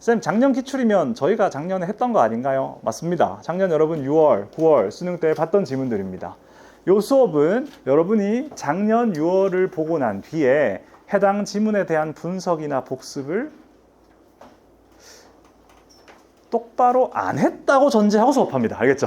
쌤, 작년 기출이면 저희가 작년에 했던 거 아닌가요? 맞습니다. 작년 여러분 6월, 9월 수능 때 봤던 지문들입니다. 이 수업은 여러분이 작년 6월을 보고 난 뒤에 해당 지문에 대한 분석이나 복습을 똑바로 안 했다고 전제하고 수업합니다. 알겠죠?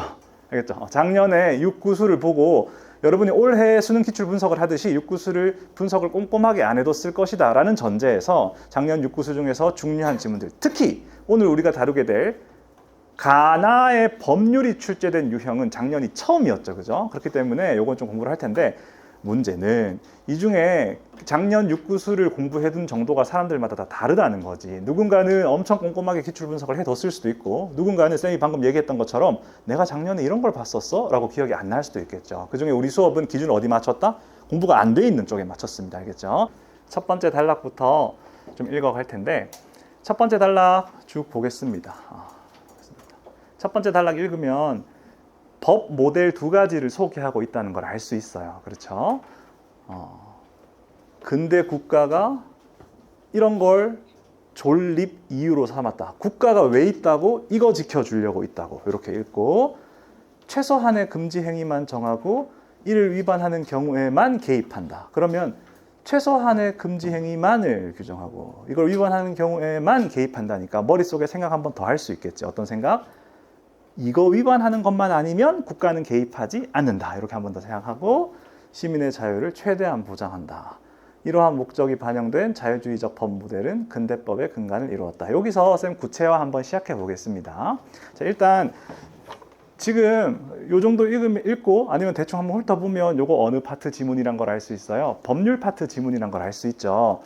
알겠죠? 작년에 6, 9수를 보고 여러분이 올해 수능 기출 분석을 하듯이 6, 9수를 분석을 꼼꼼하게 안 해도 쓸 것이다 라는 전제에서 작년 6, 9수 중에서 중요한 지문들, 특히 오늘 우리가 다루게 될 가나의 법률이 출제된 유형은 작년이 처음이었죠. 그죠? 그렇기 때문에 요건 좀 공부를 할 텐데, 문제는 이 중에 작년 6, 9수를 공부해둔 정도가 사람들마다 다 다르다는 거지. 누군가는 엄청 꼼꼼하게 기출 분석을 해뒀을 수도 있고, 누군가는 쌤이 방금 얘기했던 것처럼 내가 작년에 이런 걸 봤었어? 라고 기억이 안 날 수도 있겠죠. 그중에 우리 수업은 기준을 어디 맞췄다? 공부가 안 돼 있는 쪽에 맞췄습니다. 알겠죠? 첫 번째 단락부터 좀 읽어갈 텐데, 첫 번째 단락 쭉 보겠습니다. 첫 번째 단락 읽으면 법 모델 두 가지를 소개하고 있다는 걸 알 수 있어요. 그렇죠? 근대 국가가 이런 걸 존립 이유로 삼았다. 국가가 왜 있다고? 이거 지켜주려고 있다고. 이렇게 읽고, 최소한의 금지 행위만 정하고 이를 위반하는 경우에만 개입한다. 그러면 최소한의 금지 행위만을 규정하고 이걸 위반하는 경우에만 개입한다니까 머릿속에 생각 한번 더 할 수 있겠지. 어떤 생각? 이거 위반하는 것만 아니면 국가는 개입하지 않는다. 이렇게 한 번 더 생각하고, 시민의 자유를 최대한 보장한다. 이러한 목적이 반영된 자유주의적 법 모델은 근대법의 근간을 이루었다. 여기서 쌤 구체화 한번 시작해 보겠습니다. 자, 일단 지금 요 정도 읽고 아니면 대충 한번 훑어보면 요거 어느 파트 지문이란 걸 알 수 있어요. 법률 파트 지문이란 걸 알 수 있죠.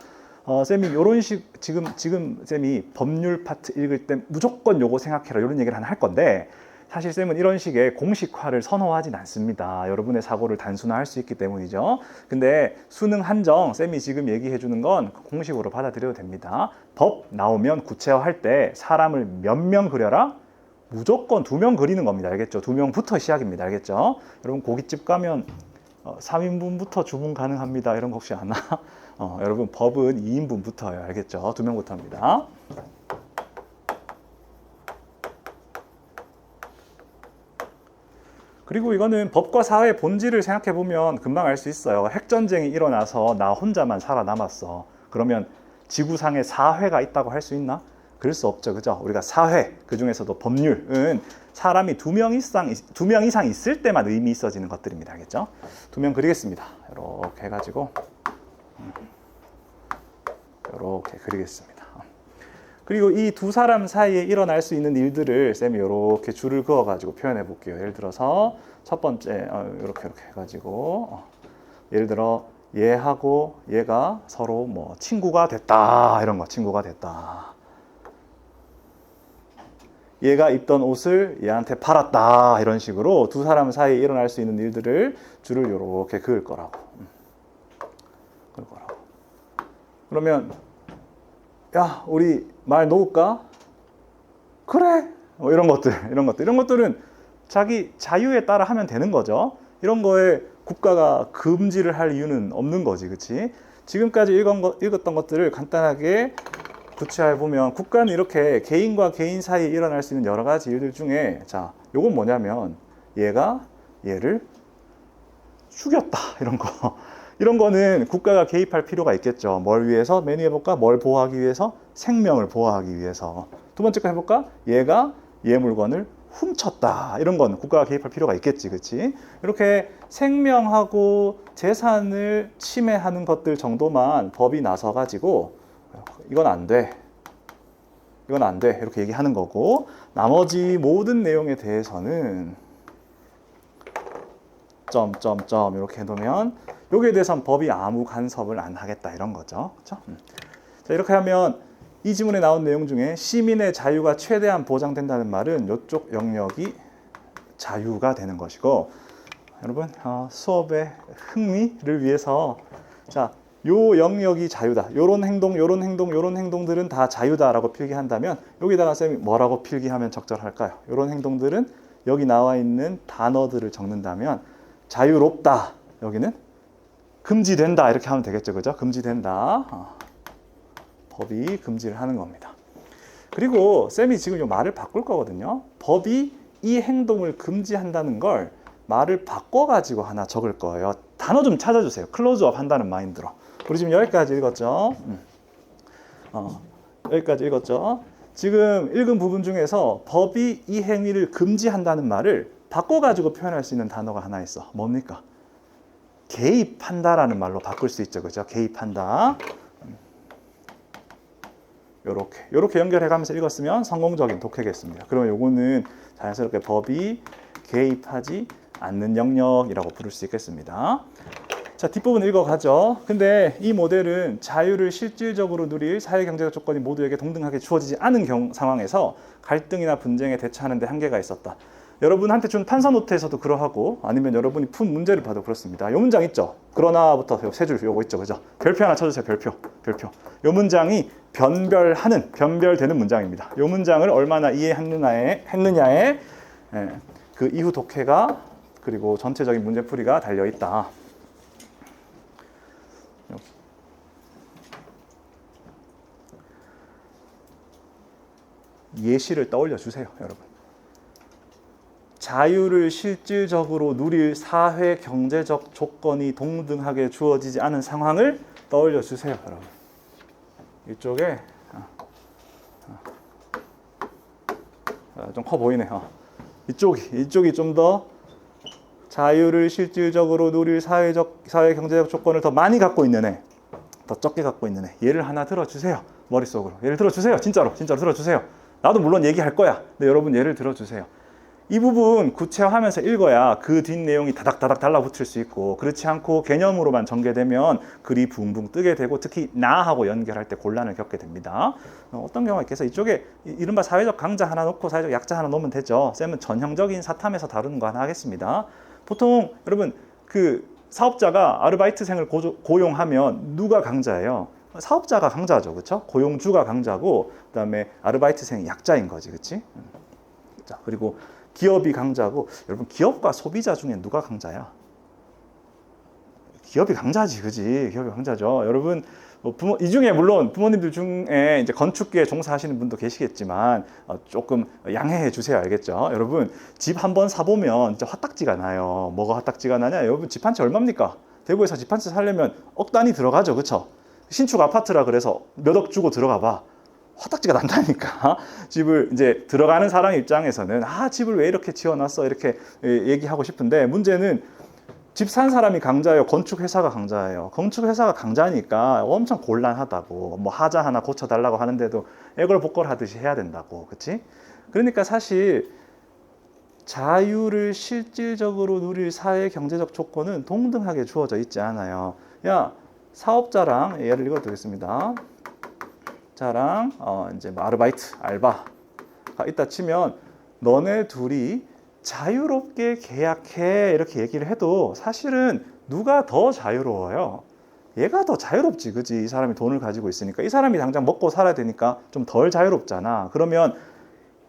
쌤이 요런 지금 쌤이 법률 파트 읽을 때 무조건 요거 생각해라 이런 얘기를 하나 할 건데, 사실 쌤은 이런 식의 공식화를 선호하진 않습니다. 여러분의 사고를 단순화할 수 있기 때문이죠. 근데 수능 한정 쌤이 지금 얘기해 주는 건 공식으로 받아들여도 됩니다. 법 나오면 구체화할 때 사람을 몇 명 그려라? 무조건 2명 그리는 겁니다. 알겠죠? 2명부터 시작입니다. 알겠죠? 여러분 고깃집 가면 3인분부터 주문 가능합니다. 이런 거 혹시 아나? 여러분 법은 2인분부터예요. 알겠죠? 2명부터입니다. 그리고 이거는 법과 사회의 본질을 생각해 보면 금방 알 수 있어요. 핵전쟁이 일어나서 나 혼자만 살아남았어. 그러면 지구상에 사회가 있다고 할 수 있나? 그럴 수 없죠. 그죠? 우리가 사회, 그 중에서도 법률은 사람이 2명 이상 있을 때만 의미 있어지는 것들입니다. 알겠죠? 2명 그리겠습니다. 이렇게 해가지고 이렇게 그리겠습니다. 그리고 이 두 사람 사이에 일어날 수 있는 일들을 쌤이 이렇게 줄을 그어가지고 표현해 볼게요. 예를 들어서 첫 번째 이렇게 해가지고 예를 들어 얘하고 얘가 서로 뭐 친구가 됐다, 이런 거. 친구가 됐다. 얘가 입던 옷을 얘한테 팔았다, 이런 식으로 두 사람 사이에 일어날 수 있는 일들을 줄을 이렇게 그을 거라고. 그러면 야, 우리 말 놓을까? 그래. 이런 것들은 자기 자유에 따라 하면 되는 거죠. 이런 거에 국가가 금지를 할 이유는 없는 거지, 그렇지? 지금까지 읽었던 것들을 간단하게 구체화해 보면, 국가는 이렇게 개인과 개인 사이에 일어날 수 있는 여러 가지 일들 중에, 자, 요건 뭐냐면 얘가 얘를 죽였다, 이런 거. 이런 거는 국가가 개입할 필요가 있겠죠. 뭘 위해서? 메뉴 해볼까? 뭘 보호하기 위해서? 생명을 보호하기 위해서. 두 번째 거 해볼까? 얘가 얘 물건을 훔쳤다. 이런 건 국가가 개입할 필요가 있겠지, 그렇지? 이렇게 생명하고 재산을 침해하는 것들 정도만 법이 나서가지고 이건 안 돼. 이건 안 돼. 이렇게 얘기하는 거고, 나머지 모든 내용에 대해서는 점점점 이렇게 해두면 여기에 대해서는 법이 아무 간섭을 안 하겠다, 이런 거죠. 그렇죠? 자, 이렇게 하면 이 지문에 나온 내용 중에 시민의 자유가 최대한 보장된다는 말은 이쪽 영역이 자유가 되는 것이고, 여러분 수업의 흥미를 위해서 자, 요 영역이 자유다. 요런 행동들은 다 자유다라고 필기한다면 여기다가 쌤이 뭐라고 필기하면 적절할까요? 요런 행동들은 여기 나와 있는 단어들을 적는다면 자유롭다. 여기는 금지된다. 이렇게 하면 되겠죠. 그죠? 금지된다. 법이 금지를 하는 겁니다. 그리고 쌤이 지금 이 말을 바꿀 거거든요. 법이 이 행동을 금지한다는 걸 말을 바꿔가지고 하나 적을 거예요. 단어 좀 찾아주세요. 클로즈업 한다는 마인드로. 우리 지금 여기까지 읽었죠? 여기까지 읽었죠? 지금 읽은 부분 중에서 법이 이 행위를 금지한다는 말을 바꿔가지고 표현할 수 있는 단어가 하나 있어. 뭡니까? 개입한다라는 말로 바꿀 수 있죠. 그죠? 개입한다. 요렇게 연결해가면서 읽었으면 성공적인 독해겠습니다. 그러면 요거는 자연스럽게 법이 개입하지 않는 영역이라고 부를 수 있겠습니다. 자, 뒷부분 읽어가죠. 근데 이 모델은 자유를 실질적으로 누릴 사회경제적 조건이 모두에게 동등하게 주어지지 않은 상황에서 갈등이나 분쟁에 대처하는 데 한계가 있었다. 여러분한테 준 판서 노트에서도 그러하고 아니면 여러분이 푼 문제를 봐도 그렇습니다. 요 문장 있죠? 그러나부터 세 줄 요거 있죠. 그죠? 별표 하나 쳐주세요. 별표. 요 문장이 변별되는 문장입니다. 요 문장을 얼마나 이해했느냐에 그 이후 독해가 그리고 전체적인 문제풀이가 달려있다. 예시를 떠올려 주세요, 여러분. 자유를 실질적으로 누릴 사회 경제적 조건이 동등하게 주어지지 않은 상황을 떠올려 주세요, 여러분. 이쪽에 좀 커 보이네. 이쪽이 좀 더 자유를 실질적으로 누릴 사회 경제적 조건을 더 많이 갖고 있는 애, 더 적게 갖고 있는 애. 예를 하나 들어주세요. 머릿속으로. 예를 들어주세요. 진짜로 들어주세요. 나도 물론 얘기할 거야. 근데 여러분 예를 들어주세요. 이 부분 구체화하면서 읽어야 그 뒷 내용이 다닥다닥 달라붙을 수 있고, 그렇지 않고 개념으로만 전개되면 글이 붕붕 뜨게 되고 특히 나하고 연결할 때 곤란을 겪게 됩니다. 어떤 경우가 있겠어? 이쪽에 이른바 사회적 강자 하나 놓고 사회적 약자 하나 놓으면 되죠. 쌤은 전형적인 사탐에서 다루는 거 하나 하겠습니다. 보통 여러분 그 사업자가 아르바이트생을 고용하면 누가 강자예요? 사업자가 강자죠. 그렇죠? 고용주가 강자고 그다음에 아르바이트생이 약자인 거지. 그렇지? 자, 그리고 기업이 강자고, 여러분 기업과 소비자 중에 누가 강자야? 기업이 강자지, 그지? 기업이 강자죠. 여러분 이 중에 물론 부모님들 중에 이제 건축계에 종사하시는 분도 계시겠지만 조금 양해해 주세요, 알겠죠? 여러분 집 한번 사보면 진짜 화딱지가 나요. 뭐가 화딱지가 나냐? 여러분 집 한 채 얼마입니까? 대구에서 집 한 채 살려면 억 단위 들어가죠, 그렇죠? 신축 아파트라 그래서 몇 억 주고 들어가 봐. 화딱지가 난다니까. 집을 이제 들어가는 사람 입장에서는 집을 왜 이렇게 지어놨어? 이렇게 얘기하고 싶은데, 문제는 집 산 사람이 강자예요? 건축회사가 강자예요? 건축회사가 강자니까 엄청 곤란하다고. 뭐 하자 하나 고쳐달라고 하는데도 애걸복걸하듯이 해야 된다고. 그치? 그러니까 사실 자유를 실질적으로 누릴 사회 경제적 조건은 동등하게 주어져 있지 않아요. 야, 사업자랑 예를 읽어드리겠습니다. 자랑 이제 뭐 아르바이트, 알바가 있다 치면 너네 둘이 자유롭게 계약해 이렇게 얘기를 해도 사실은 누가 더 자유로워요? 얘가 더 자유롭지, 그지? 이 사람이 돈을 가지고 있으니까. 이 사람이 당장 먹고 살아야 되니까 좀 덜 자유롭잖아. 그러면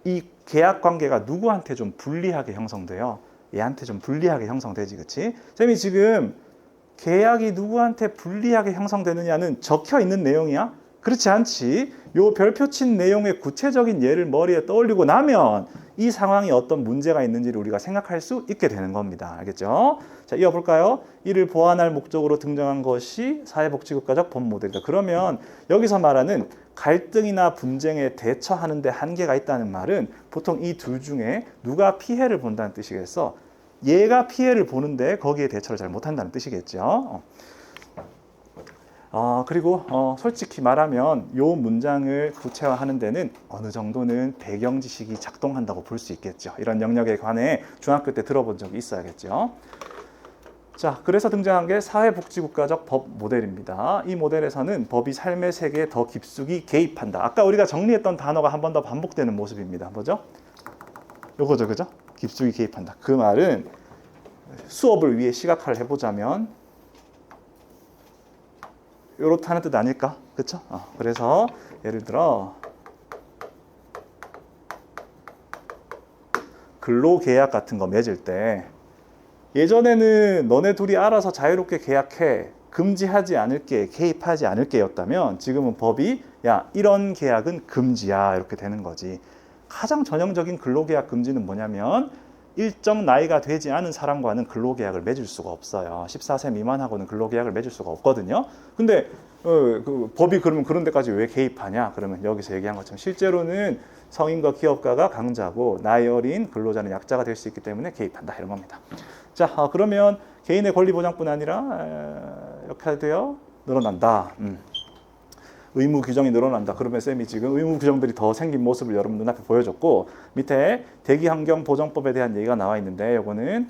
이 계약 관계가 누구한테 좀 불리하게 형성돼요? 얘한테 좀 불리하게 형성되지, 그치? 쌤이 지금 계약이 누구한테 불리하게 형성되느냐는 적혀 있는 내용이야? 그렇지 않지. 요 별표 친 내용의 구체적인 예를 머리에 떠올리고 나면 이 상황이 어떤 문제가 있는지를 우리가 생각할 수 있게 되는 겁니다. 알겠죠? 자, 이어볼까요? 이를 보완할 목적으로 등장한 것이 사회복지국가적 법모델이다. 그러면 여기서 말하는 갈등이나 분쟁에 대처하는 데 한계가 있다는 말은 보통 이 둘 중에 누가 피해를 본다는 뜻이겠어? 얘가 피해를 보는데 거기에 대처를 잘 못한다는 뜻이겠죠. 그리고 솔직히 말하면 요 문장을 구체화하는 데는 어느 정도는 배경 지식이 작동한다고 볼 수 있겠죠. 이런 영역에 관해 중학교 때 들어본 적이 있어야겠죠. 자, 그래서 등장한 게 사회복지국가적 법 모델입니다. 이 모델에서는 법이 삶의 세계에 더 깊숙이 개입한다. 아까 우리가 정리했던 단어가 한 번 더 반복되는 모습입니다. 뭐죠? 요거죠, 그죠? 깊숙이 개입한다. 그 말은 수업을 위해 시각화를 해보자면 요렇다는 뜻 아닐까? 그쵸? 그래서 예를 들어 근로계약 같은 거 맺을 때 예전에는 너네 둘이 알아서 자유롭게 계약해 금지하지 않을게, 개입하지 않을게였다면 지금은 법이 야 이런 계약은 금지야 이렇게 되는 거지. 가장 전형적인 근로계약 금지는 뭐냐면 일정 나이가 되지 않은 사람과는 근로계약을 맺을 수가 없어요. 14세 미만하고는 근로계약을 맺을 수가 없거든요. 근데 그 법이 그러면 그런 데까지 왜 개입하냐? 그러면 여기서 얘기한 것처럼 실제로는 성인과 기업가가 강자고 나이 어린 근로자는 약자가 될 수 있기 때문에 개입한다 이런 겁니다. 자, 그러면 개인의 권리보장뿐 아니라 이렇게 되어 늘어난다. 의무 규정이 늘어난다. 그러면 쌤이 지금 의무 규정들이 더 생긴 모습을 여러분 눈앞에 보여줬고 밑에 대기환경보정법에 대한 얘기가 나와 있는데 이거는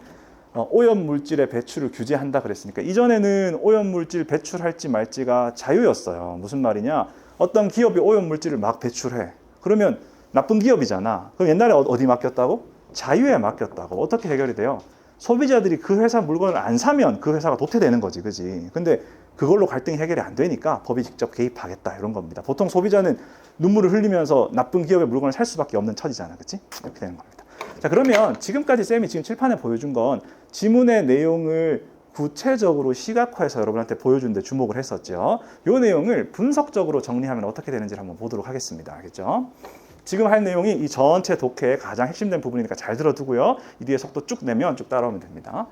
오염물질의 배출을 규제한다 그랬으니까 이전에는 오염물질 배출할지 말지가 자유였어요. 무슨 말이냐? 어떤 기업이 오염물질을 막 배출해. 그러면 나쁜 기업이잖아. 그럼 옛날에 어디 맡겼다고? 자유에 맡겼다고. 어떻게 해결이 돼요? 소비자들이 그 회사 물건을 안 사면 그 회사가 도태되는 거지, 그지? 근데 그걸로 갈등이 해결이 안 되니까 법이 직접 개입하겠다 이런 겁니다. 보통 소비자는 눈물을 흘리면서 나쁜 기업의 물건을 살 수밖에 없는 처지잖아, 그렇지? 이렇게 되는 겁니다. 자, 그러면 지금까지 쌤이 지금 칠판에 보여준 건 지문의 내용을 구체적으로 시각화해서 여러분한테 보여준 데 주목을 했었죠. 이 내용을 분석적으로 정리하면 어떻게 되는지를 한번 보도록 하겠습니다. 알겠죠? 지금 할 내용이 이 전체 독해의 가장 핵심된 부분이니까 잘 들어두고요. 이 뒤에 속도 쭉 내면 쭉 따라오면 됩니다.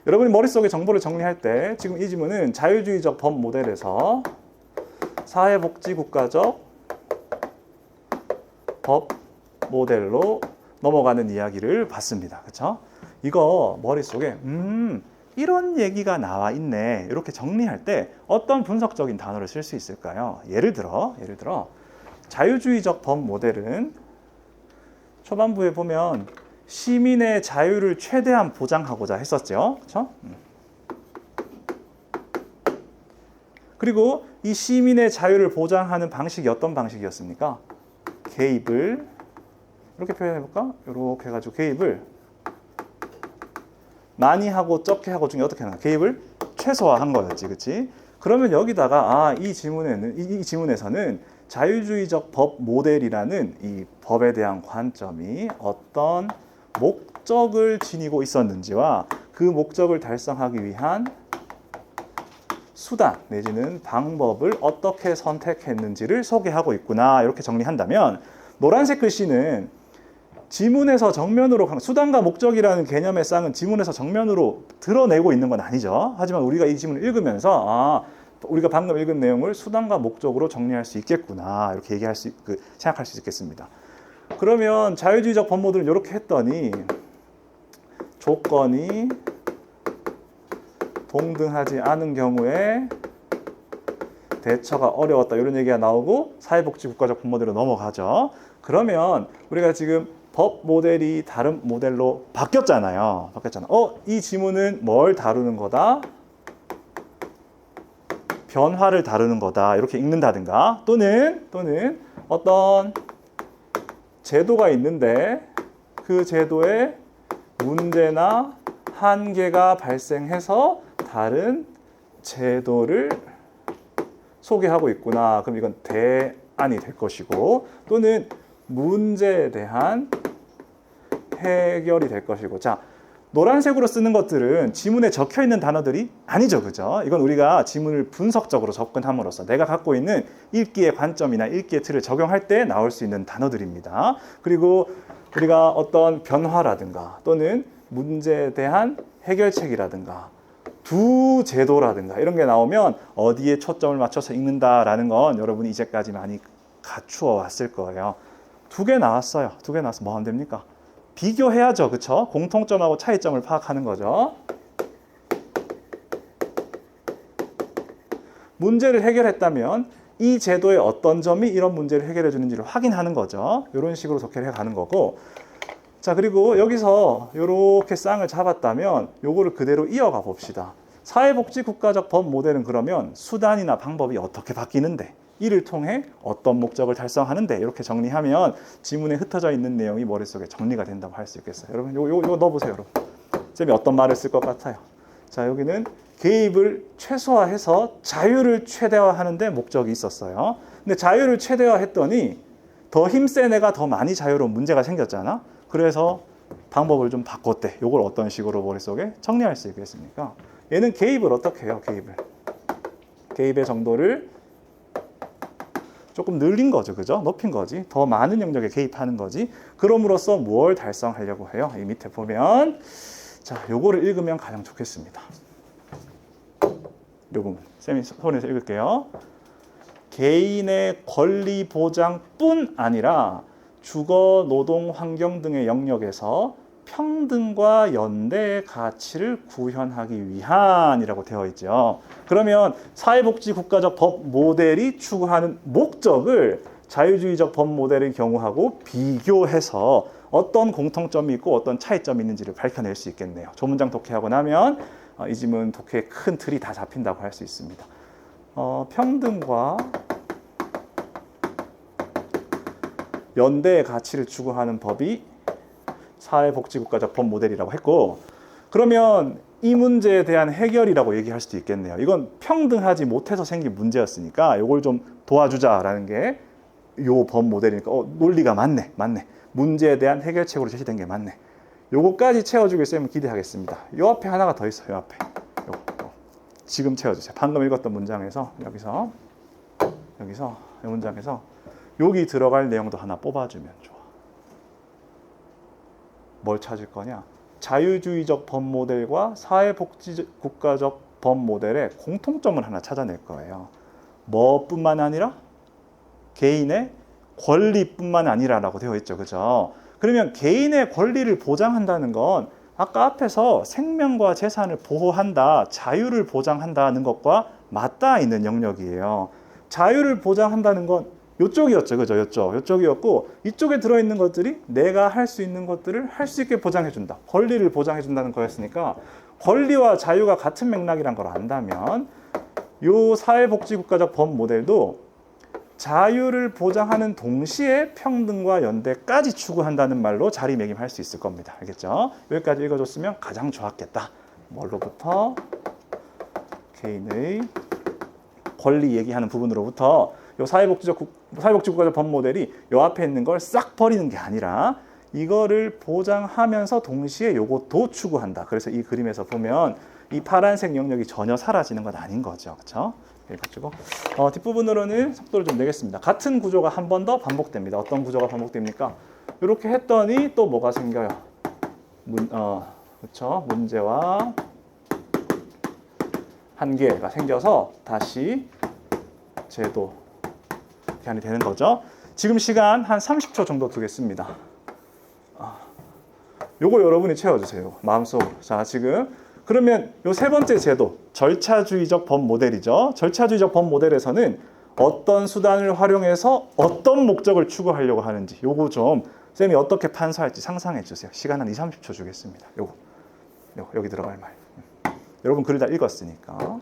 여러분이 머릿속에 정보를 정리할 때 지금 이 지문은 자유주의적 법 모델에서 사회복지국가적 법 모델로 넘어가는 이야기를 봤습니다. 그렇죠? 이거 머릿속에 이런 얘기가 나와 있네. 이렇게 정리할 때 어떤 분석적인 단어를 쓸 수 있을까요? 예를 들어 자유주의적 법 모델은 초반부에 보면 시민의 자유를 최대한 보장하고자 했었죠. 그렇죠? 그리고 이 시민의 자유를 보장하는 방식이 어떤 방식이었습니까? 개입을 이렇게 표현해 볼까? 이렇게 해가지고 개입을 많이 하고 적게 하고 중에 어떻게 하나? 개입을 최소화한 거였지, 그렇지? 그러면 여기다가 이 지문에서는 자유주의적 법 모델이라는 이 법에 대한 관점이 어떤 목적을 지니고 있었는지와 그 목적을 달성하기 위한 수단 내지는 방법을 어떻게 선택했는지를 소개하고 있구나 이렇게 정리한다면 노란색 글씨는 지문에서 정면으로 수단과 목적이라는 개념의 쌍은 지문에서 정면으로 드러내고 있는 건 아니죠. 하지만 우리가 이 지문을 읽으면서 우리가 방금 읽은 내용을 수단과 목적으로 정리할 수 있겠구나 이렇게 생각할 수 있겠습니다. 그러면 자유주의적 법 모델은 이렇게 했더니 조건이 동등하지 않은 경우에 대처가 어려웠다 이런 얘기가 나오고 사회복지국가적 법 모델로 넘어가죠. 그러면 우리가 지금 법 모델이 다른 모델로 바뀌었잖아요. 이 지문은 뭘 다루는 거다? 변화를 다루는 거다. 이렇게 읽는다든가 또는 어떤 제도가 있는데 그 제도에 문제나 한계가 발생해서 다른 제도를 소개하고 있구나. 그럼 이건 대안이 될 것이고 또는 문제에 대한 해결이 될 것이고. 자, 노란색으로 쓰는 것들은 지문에 적혀 있는 단어들이 아니죠. 그죠? 이건 우리가 지문을 분석적으로 접근함으로써 내가 갖고 있는 읽기의 관점이나 읽기의 틀을 적용할 때 나올 수 있는 단어들입니다. 그리고 우리가 어떤 변화라든가 또는 문제에 대한 해결책이라든가 두 제도라든가 이런 게 나오면 어디에 초점을 맞춰서 읽는다라는 건 여러분이 이제까지 많이 갖추어 왔을 거예요. 두 개 나왔어요. 뭐 하면 됩니까? 비교해야죠. 그렇죠? 공통점하고 차이점을 파악하는 거죠. 문제를 해결했다면 이 제도의 어떤 점이 이런 문제를 해결해 주는지를 확인하는 거죠. 이런 식으로 독해를 해가는 거고. 자, 그리고 여기서 이렇게 쌍을 잡았다면 요거를 그대로 이어가 봅시다. 사회복지국가적 법 모델은 그러면 수단이나 방법이 어떻게 바뀌는데 이를 통해 어떤 목적을 달성하는데 이렇게 정리하면 지문에 흩어져 있는 내용이 머릿속에 정리가 된다고 할 수 있겠어요. 여러분 요거 넣어보세요. 여러분. 쌤이 어떤 말을 쓸 것 같아요. 자, 여기는 개입을 최소화해서 자유를 최대화하는 데 목적이 있었어요. 근데 자유를 최대화했더니 더 힘센 애가 더 많이 자유로운 문제가 생겼잖아. 그래서 방법을 좀 바꿨대. 이걸 어떤 식으로 머릿속에 정리할 수 있겠습니까? 얘는 개입을 어떻게 해요? 개입의 정도를 조금 늘린 거죠. 그죠? 높인 거지. 더 많은 영역에 개입하는 거지. 그럼으로써 뭘 달성하려고 해요? 이 밑에 보면 자, 요거를 읽으면 가장 좋겠습니다. 요 부분. 쌤이 손에서 읽을게요. 개인의 권리 보장뿐 아니라 주거, 노동, 환경 등의 영역에서 평등과 연대의 가치를 구현하기 위한이라고 되어 있죠. 그러면 사회복지 국가적 법 모델이 추구하는 목적을 자유주의적 법 모델의 경우하고 비교해서 어떤 공통점이 있고 어떤 차이점이 있는지를 밝혀낼 수 있겠네요. 조문장 독해하고 나면 이 지문 독해의 큰 틀이 다 잡힌다고 할 수 있습니다. 평등과 연대의 가치를 추구하는 법이 사회복지국가적 법 모델이라고 했고, 그러면 이 문제에 대한 해결이라고 얘기할 수도 있겠네요. 이건 평등하지 못해서 생긴 문제였으니까 이걸 좀 도와주자라는 게 요 법 모델이니까 논리가 맞네. 문제에 대한 해결책으로 제시된 게 맞네. 요거까지 채워주길 쌤은 기대하겠습니다. 요 앞에 하나가 더 있어요. 요 앞에. 요. 지금 채워주세요. 방금 읽었던 문장에서 여기서 이 문장에서 여기 들어갈 내용도 하나 뽑아주면 좋아. 뭘 찾을 거냐? 자유주의적 법 모델과 사회복지국가적 법 모델의 공통점을 하나 찾아낼 거예요. 뭐뿐만 아니라 개인의 권리뿐만 아니라라고 되어 있죠. 그죠? 그러면 개인의 권리를 보장한다는 건 아까 앞에서 생명과 재산을 보호한다, 자유를 보장한다는 것과 맞닿아 있는 영역이에요. 자유를 보장한다는 건 이쪽이었죠. 그죠? 이쪽이었고, 이쪽에 들어있는 것들이 내가 할 수 있는 것들을 할 수 있게 보장해준다. 권리를 보장해준다는 거였으니까 권리와 자유가 같은 맥락이란 걸 안다면 이 사회복지국가적 법 모델도 자유를 보장하는 동시에 평등과 연대까지 추구한다는 말로 자리매김할 수 있을 겁니다. 알겠죠? 여기까지 읽어줬으면 가장 좋았겠다. 뭘로부터? 개인의 권리 얘기하는 부분으로부터 요 사회복지국가적 법 모델이 요 앞에 있는 걸 싹 버리는 게 아니라 이거를 보장하면서 동시에 요것도 추구한다. 그래서 이 그림에서 보면 이 파란색 영역이 전혀 사라지는 건 아닌 거죠. 그렇죠? 해가지고 뒷부분으로는 속도를 좀 내겠습니다. 같은 구조가 한 번 더 반복됩니다. 어떤 구조가 반복됩니까? 이렇게 했더니 또 뭐가 생겨요? 그렇죠? 문제와 한계가 생겨서 다시 제도 개안이 되는 거죠. 지금 시간 한 30초 정도 두겠습니다. 요거 여러분이 채워주세요. 마음속으로. 자, 지금 그러면 요 세 번째 제도, 절차주의적 법 모델이죠. 절차주의적 법 모델에서는 어떤 수단을 활용해서 어떤 목적을 추구하려고 하는지 요거 좀 쌤이 어떻게 판서할지 상상해 주세요. 시간 한 20-30초 주겠습니다. 요거 여기 들어갈 말. 여러분 글을 다 읽었으니까.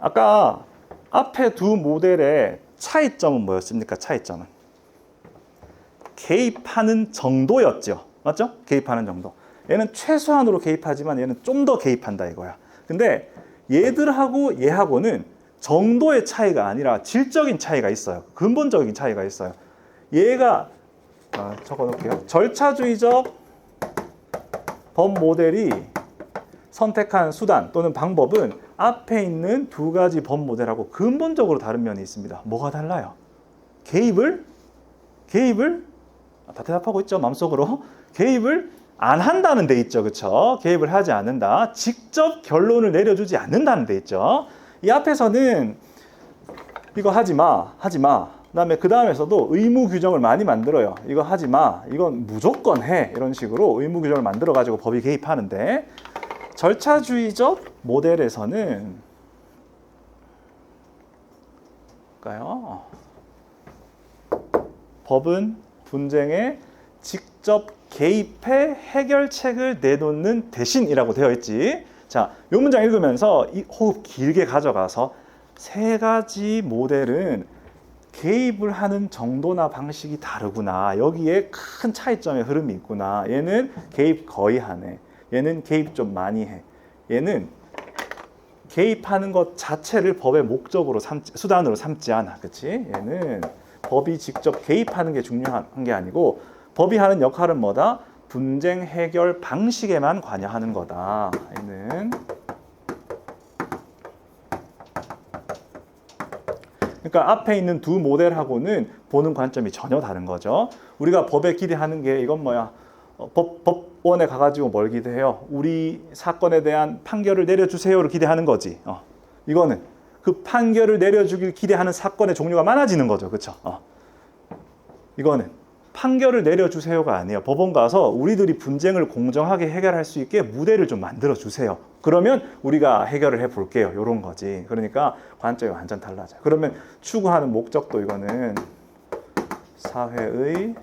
아까 앞에 두 모델의 차이점은 뭐였습니까? 차이점은 개입하는 정도였죠. 맞죠? 개입하는 정도. 얘는 최소한으로 개입하지만 얘는 좀 더 개입한다 이거야. 근데 얘들하고 얘하고는 정도의 차이가 아니라 질적인 차이가 있어요. 근본적인 차이가 있어요. 얘가 적어놓을게요. 절차주의적 법 모델이 선택한 수단 또는 방법은 앞에 있는 두 가지 법 모델하고 근본적으로 다른 면이 있습니다. 뭐가 달라요? 개입을 다 대답하고 있죠. 마음속으로. 개입을 안 한다는 데 있죠. 그렇죠? 개입을 하지 않는다. 직접 결론을 내려주지 않는다는 데 있죠. 이 앞에서는 이거 하지 마. 그다음에 그 다음에서도 의무 규정을 많이 만들어요. 이거 하지 마. 이건 무조건 해. 이런 식으로 의무 규정을 만들어 가지고 법이 개입하는데 절차주의적 모델에서는 볼까요? 법은 분쟁에 직접 개입해 해결책을 내놓는 대신이라고 되어 있지. 자, 이 문장 읽으면서 이 호흡 길게 가져가서 세 가지 모델은 개입을 하는 정도나 방식이 다르구나. 여기에 큰 차이점의 흐름이 있구나. 얘는 개입 거의 하네. 얘는 개입 좀 많이 해. 얘는 개입하는 것 자체를 법의 목적으로 수단으로 삼지 않아. 그치? 얘는 법이 직접 개입하는 게 중요한 게 아니고 법이 하는 역할은 뭐다? 분쟁 해결 방식에만 관여하는 거다. 얘는. 그러니까 앞에 있는 두 모델하고는 보는 관점이 전혀 다른 거죠. 우리가 법에 기대하는 게 이건 뭐야? 법원에 가가지고 뭘 기대해요? 우리 사건에 대한 판결을 내려주세요를 기대하는 거지. 이거는 그 판결을 내려주길 기대하는 사건의 종류가 많아지는 거죠. 그렇죠? 이거는 판결을 내려주세요가 아니에요. 법원 가서 우리들이 분쟁을 공정하게 해결할 수 있게 무대를 좀 만들어 주세요. 그러면 우리가 해결을 해 볼게요. 이런 거지. 그러니까 관점이 완전 달라져요. 그러면 추구하는 목적도 이거는 사회의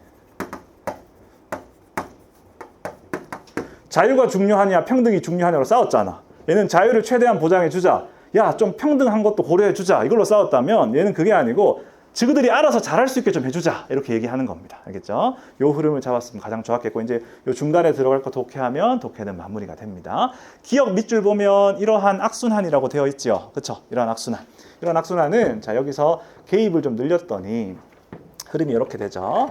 자유가 중요하냐 평등이 중요하냐로 싸웠잖아. 얘는 자유를 최대한 보장해 주자. 야, 좀 평등한 것도 고려해 주자. 이걸로 싸웠다면 얘는 그게 아니고 지그들이 알아서 잘할 수 있게 좀 해주자. 이렇게 얘기하는 겁니다. 알겠죠? 요 흐름을 잡았으면 가장 좋았겠고 이제 요 중간에 들어갈 거 독해하면 독해는 마무리가 됩니다. 기억 밑줄 보면 이러한 악순환이라고 되어 있죠. 그렇죠? 이러한 악순환. 이런 악순환은 자 여기서 개입을 좀 늘렸더니 흐름이 이렇게 되죠.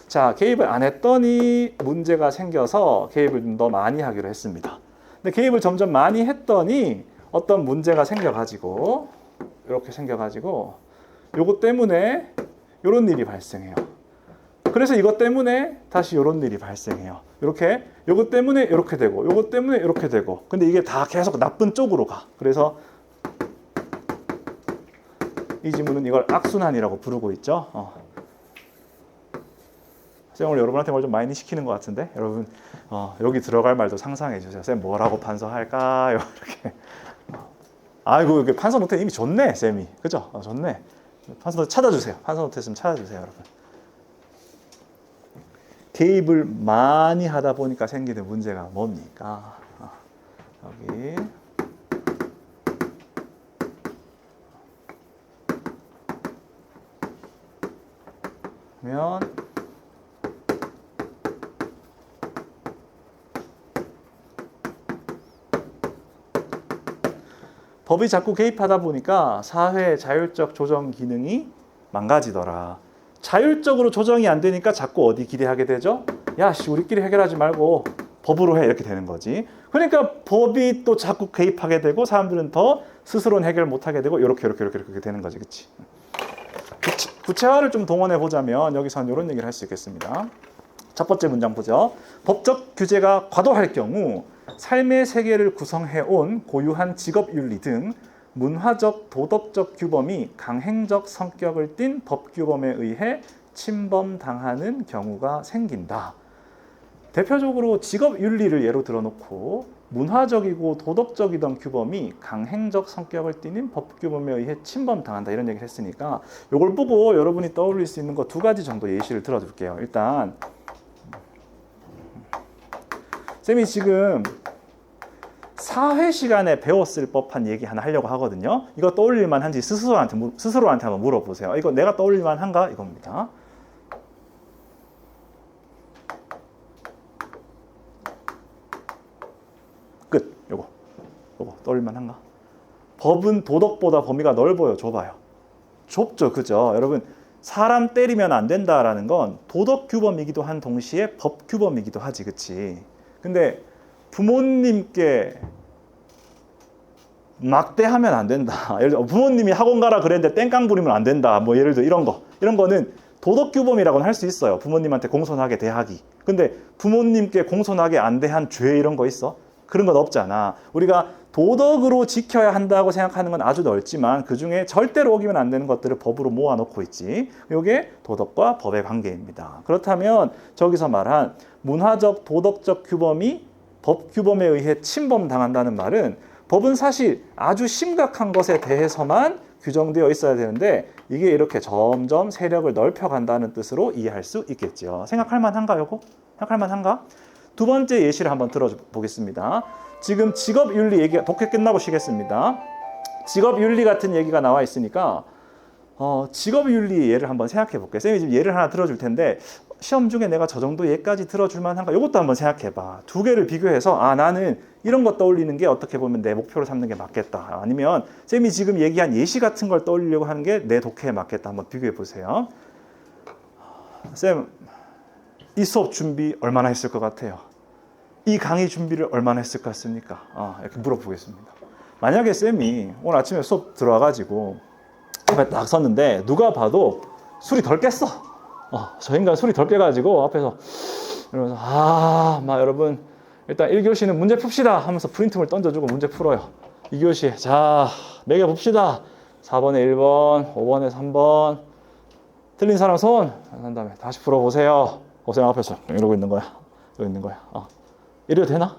자, 개입을 안 했더니 문제가 생겨서 개입을 좀 더 많이 하기로 했습니다. 근데 개입을 점점 많이 했더니 어떤 문제가 생겨가지고 이렇게 생겨가지고 요것 때문에 요런 일이 발생해요. 그래서 이것 때문에 다시 요런 일이 발생해요. 이렇게 요것 때문에 이렇게 되고 요것 때문에 이렇게 되고 근데 이게 다 계속 나쁜 쪽으로 가. 그래서 이 지문은 이걸 악순환이라고 부르고 있죠. 쌤 오늘 여러분한테 뭘 좀 많이 시키는 것 같은데 여러분 여기 들어갈 말도 상상해 주세요. 쌤 뭐라고 판서할까요? 이렇게. 아이고 이게 판서 노트 이미 줬네 쌤이. 그죠? 줬네. 판서 노트 찾아주세요. 판서 노트 있으면 찾아주세요 여러분. 개입을 많이 하다 보니까 생기는 문제가 뭡니까? 여기 그러면 법이 자꾸 개입하다 보니까 사회의 자율적 조정 기능이 망가지더라. 자율적으로 조정이 안 되니까 자꾸 어디 기대하게 되죠? 야, 씨, 우리끼리 해결하지 말고 법으로 해. 이렇게 되는 거지. 그러니까 법이 또 자꾸 개입하게 되고 사람들은 더 스스로는 해결 못 하게 되고 이렇게 되는 거지. 그치? 구체화를 좀 동원해 보자면 여기서는 이런 얘기를 할 수 있겠습니다. 첫 번째 문장 보죠. 법적 규제가 과도할 경우 삶의 세계를 구성해온 고유한 직업윤리 등 문화적, 도덕적 규범이 강행적 성격을 띤 법규범에 의해 침범당하는 경우가 생긴다. 대표적으로 직업윤리를 예로 들어놓고 문화적이고 도덕적이던 규범이 강행적 성격을 띠는 법규범에 의해 침범당한다 이런 얘기를 했으니까 이걸 보고 여러분이 떠올릴 수 있는 거 두 가지 정도 예시를 들어줄게요. 일단 쌤이 지금 사회 시간에 배웠을 법한 얘기 하나 하려고 하거든요. 이거 떠올릴만 한지 스스로한테 한번 물어보세요. 이거 내가 떠올릴만 한가? 이겁니다. 끝. 요거 떠올릴만 한가? 법은 도덕보다 범위가 넓어요, 좁아요? 좁죠, 그죠? 여러분 사람 때리면 안 된다라는 건 도덕 규범이기도 한 동시에 법 규범이기도 하지, 그치? 근데 부모님께 막대하면 안 된다. 예를 들어 부모님이 학원 가라 그랬는데 땡깡 부리면 안 된다. 뭐 예를 들어 이런 거는 도덕 규범이라고는 할 수 있어요. 부모님한테 공손하게 대하기. 근데 부모님께 공손하게 안 대한 죄 이런 거 있어? 그런 건 없잖아. 우리가 도덕으로 지켜야 한다고 생각하는 건 아주 넓지만 그중에 절대로 어기면 안 되는 것들을 법으로 모아놓고 있지. 이게 도덕과 법의 관계입니다. 그렇다면 저기서 말한 문화적, 도덕적 규범이 법 규범에 의해 침범당한다는 말은 법은 사실 아주 심각한 것에 대해서만 규정되어 있어야 되는데 이게 이렇게 점점 세력을 넓혀간다는 뜻으로 이해할 수 있겠죠. 생각할 만한가 요거? 생각할 만한가? 두 번째 예시를 한번 들어보겠습니다. 지금 직업윤리 얘기가 독해 끝나고 쉬겠습니다. 직업윤리 같은 얘기가 나와 있으니까 직업윤리 예를 한번 생각해 볼게요. 쌤이 지금 예를 하나 들어줄 텐데 시험 중에 내가 저 정도 예까지 들어줄 만한가? 이것도 한번 생각해 봐. 두 개를 비교해서 나는 이런 거 떠올리는 게 어떻게 보면 내 목표로 삼는 게 맞겠다. 아니면 쌤이 지금 얘기한 예시 같은 걸 떠올리려고 하는 게 내 독해에 맞겠다. 한번 비교해 보세요. 쌤, 이 수업 준비 얼마나 했을 것 같아요? 이 강의 준비를 얼마나 했을 것 같습니까? 이렇게 물어보겠습니다. 만약에 쌤이 오늘 아침에 수업 들어와가지고 앞에 딱 섰는데 누가 봐도 술이 덜 깼어. 저 인간 술이 덜 깨가지고 앞에서 이러면서 막 여러분 일단 1교시는 문제 풉시다 하면서 프린트물 던져주고 문제 풀어요. 2교시 자 매겨봅시다. 4번에 1번, 5번에 3번 틀린 사람 손 한 다음에 다시 풀어보세요. 고생 앞에서 이러고 있는 거야. 이래도 되나?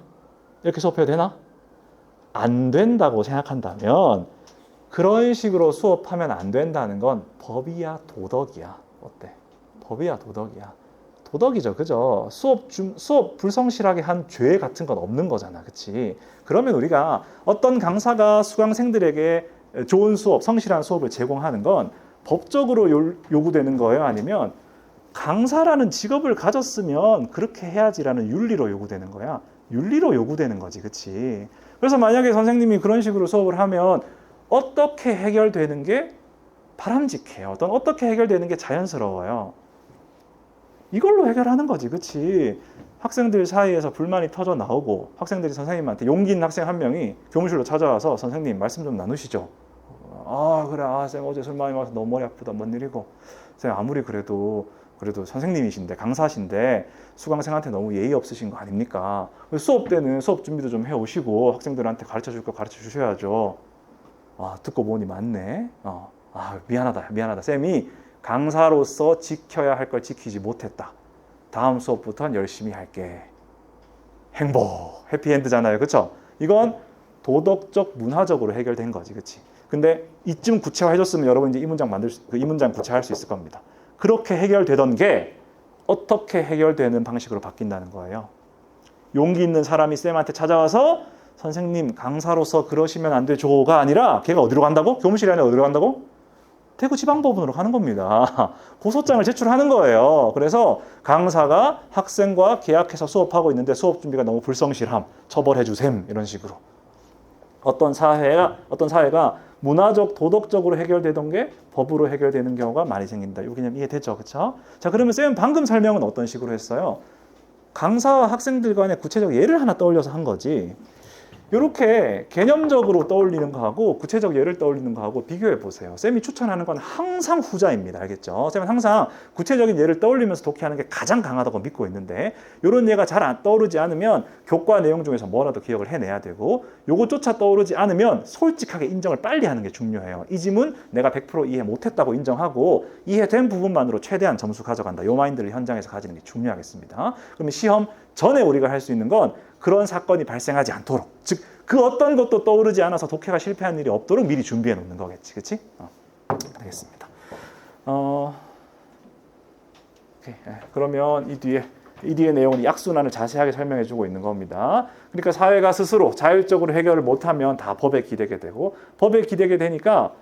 이렇게 수업해도 되나? 안 된다고 생각한다면 그런 식으로 수업하면 안 된다는 건 법이야 도덕이야. 어때? 법이야 도덕이야. 도덕이죠. 그죠? 수업 불성실하게 한 죄 같은 건 없는 거잖아. 그치? 그러면 우리가 어떤 강사가 수강생들에게 좋은 수업, 성실한 수업을 제공하는 건 법적으로 요구되는 거예요? 아니면 강사라는 직업을 가졌으면 그렇게 해야지라는 윤리로 요구되는 거야. 윤리로 요구되는 거지. 그치? 그래서 만약에 선생님이 그런 식으로 수업을 하면 어떻게 해결되는 게 바람직해요. 어떻게 해결되는 게 자연스러워요. 이걸로 해결하는 거지. 그치? 학생들 사이에서 불만이 터져 나오고 학생들이 선생님한테 용기 있는 학생 한 명이 교무실로 찾아와서 선생님 말씀 좀 나누시죠. 그래. 쌤 어제 술 많이 마셔서 너무 머리 아프다. 뭔 일이고. 쌤 아무리 그래도 선생님이신데 강사신데 수강생한테 너무 예의 없으신 거 아닙니까? 수업 때는 수업 준비도 좀 해오시고 학생들한테 가르쳐 줄 거 가르쳐 주셔야죠. 듣고 보니 맞네. 미안하다. 쌤이 강사로서 지켜야 할 걸 지키지 못했다. 다음 수업부터는 열심히 할게. 행복. 해피엔드잖아요. 그쵸? 이건 도덕적, 문화적으로 해결된 거지. 그치? 근데 이쯤 구체화해줬으면 여러분 이제 이 문장 구체화할 수 있을 겁니다. 그렇게 해결되던 게 어떻게 해결되는 방식으로 바뀐다는 거예요. 용기 있는 사람이 쌤한테 찾아와서 선생님 강사로서 그러시면 안 되죠가 아니라 걔가 어디로 간다고? 교무실 안에 어디로 간다고? 대구 지방법원으로 가는 겁니다. 고소장을 제출하는 거예요. 그래서 강사가 학생과 계약해서 수업하고 있는데 수업 준비가 너무 불성실함, 처벌해 주셈 이런 식으로. 어떤 사회가 문화적, 도덕적으로 해결되던 게 법으로 해결되는 경우가 많이 생긴다. 이 개념 이해되죠? 그렇죠? 자, 그러면 쌤은 방금 설명은 어떤 식으로 했어요? 강사와 학생들 간의 구체적 예를 하나 떠올려서 한 거지. 이렇게 개념적으로 떠올리는 거하고 구체적 예를 떠올리는 거하고 비교해 보세요. 쌤이 추천하는 건 항상 후자입니다. 알겠죠? 쌤은 항상 구체적인 예를 떠올리면서 독해하는 게 가장 강하다고 믿고 있는데 이런 예가 잘 안 떠오르지 않으면 교과 내용 중에서 뭐라도 기억을 해내야 되고 요것조차 떠오르지 않으면 솔직하게 인정을 빨리 하는 게 중요해요. 이 지문 내가 100% 이해 못했다고 인정하고 이해된 부분만으로 최대한 점수 가져간다. 요 마인드를 현장에서 가지는 게 중요하겠습니다. 그러면 시험 전에 우리가 할 수 있는 건 그런 사건이 발생하지 않도록, 즉 그 어떤 것도 떠오르지 않아서 독해가 실패한 일이 없도록 미리 준비해 놓는 거겠지, 그렇지? 알겠습니다. 오케이. 그러면 이 뒤에 내용은 약순환을 자세하게 설명해주고 있는 겁니다. 그러니까 사회가 스스로 자율적으로 해결을 못하면 다 법에 기대게 되고 법에 기대게 되니까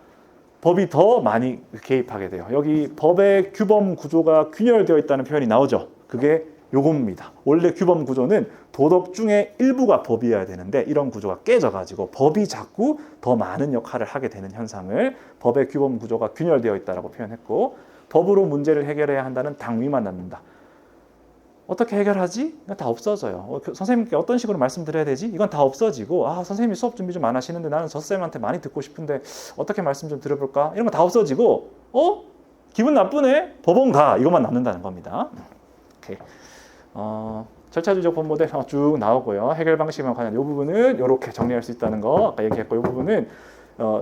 법이 더 많이 개입하게 돼요. 여기 법의 규범 구조가 균열되어 있다는 표현이 나오죠. 그게 요겁니다. 원래 규범 구조는 도덕 중에 일부가 법이어야 되는데 이런 구조가 깨져가지고 법이 자꾸 더 많은 역할을 하게 되는 현상을 법의 규범 구조가 균열되어 있다라고 표현했고 법으로 문제를 해결해야 한다는 당위만 남는다. 어떻게 해결하지? 이건 다 없어져요. 선생님께 어떤 식으로 말씀드려야 되지? 이건 다 없어지고 선생님이 수업 준비 좀 안 하시는데 나는 저 쌤한테 많이 듣고 싶은데 어떻게 말씀 좀 들어볼까? 이런 거 다 없어지고 기분 나쁘네? 법원 가! 이것만 남는다는 겁니다. 오케이. 절차주적 법 모델 쭉 나오고요. 해결 방식만 관한 이 부분은 이렇게 정리할 수 있다는 거 아까 얘기했고 이 부분은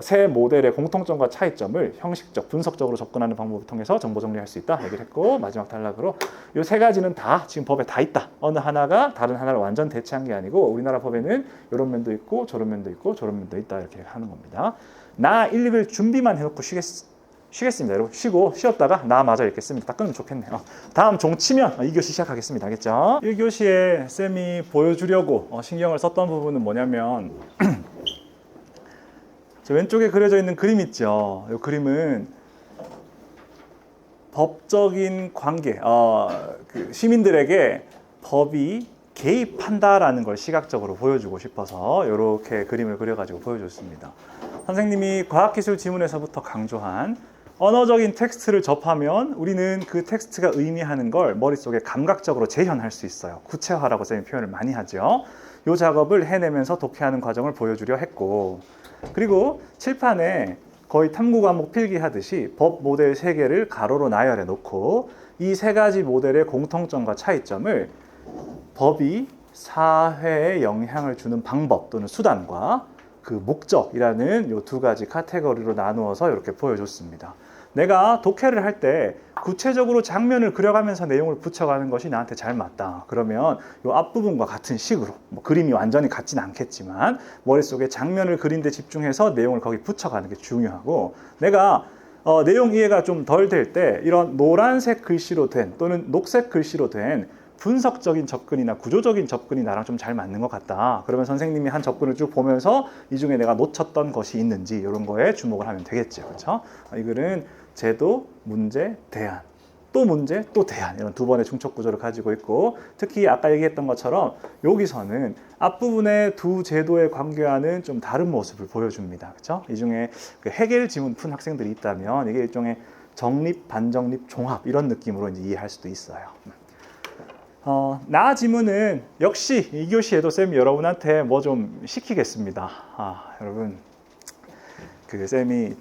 세 모델의 공통점과 차이점을 형식적, 분석적으로 접근하는 방법을 통해서 정보 정리할 수 있다 얘기를 했고 마지막 단락으로 이 세 가지는 다 지금 법에 다 있다. 어느 하나가 다른 하나를 완전 대체한 게 아니고 우리나라 법에는 이런 면도 있고 저런 면도 있고 저런 면도 있다 이렇게 하는 겁니다. 나 읽을 준비만 해놓고 쉬겠습니다. 여러분 쉬었다가 나 마저 읽겠습니다. 딱 끊으면 좋겠네요. 다음 종 치면 2교시 시작하겠습니다. 알겠죠? 1교시에 쌤이 보여주려고 신경을 썼던 부분은 뭐냐면 저 왼쪽에 그려져 있는 그림 있죠? 이 그림은 법적인 관계, 그 시민들에게 법이 개입한다라는 걸 시각적으로 보여주고 싶어서 이렇게 그림을 그려가지고 보여줬습니다. 선생님이 과학기술 지문에서부터 강조한 언어적인 텍스트를 접하면 우리는 그 텍스트가 의미하는 걸 머릿속에 감각적으로 재현할 수 있어요. 구체화라고 쌤이 표현을 많이 하죠. 이 작업을 해내면서 독해하는 과정을 보여주려 했고, 그리고 칠판에 거의 탐구 과목 필기하듯이 법 모델 3개를 가로로 나열해 놓고 이 3가지 모델의 공통점과 차이점을 법이 사회에 영향을 주는 방법 또는 수단과 그 목적이라는 이 2가지 카테고리로 나누어서 이렇게 보여줬습니다. 내가 독해를 할 때 구체적으로 장면을 그려가면서 내용을 붙여가는 것이 나한테 잘 맞다. 그러면 이 앞부분과 같은 식으로, 뭐 그림이 완전히 같진 않겠지만 머릿속에 장면을 그린 데 집중해서 내용을 거기 붙여가는 게 중요하고, 내가 내용 이해가 좀 덜 될 때 이런 노란색 글씨로 된 또는 녹색 글씨로 된 분석적인 접근이나 구조적인 접근이 나랑 좀 잘 맞는 것 같다. 그러면 선생님이 한 접근을 쭉 보면서 이 중에 내가 놓쳤던 것이 있는지 이런 거에 주목을 하면 되겠죠. 그렇죠? 이 글은 제도, 문제, 대안, 또 문제, 또 대안, 이런 2번의 중첩 구조를 가지고 있고, 특히 아까 얘기했던 것처럼 여기서는 앞부분의 2 제도에 관계하는 좀 다른 모습을 보여줍니다. 그렇죠? 이 중에 그 해겔 지문 푼 학생들이 있다면 이게 일종의 정립, 반정립, 종합 이런 느낌으로 이제 이해할 수도 있어요. 나 지문은 역시 2교시에도 쌤이 여러분한테 뭐 좀 시키겠습니다. 여러분, 그 쌤이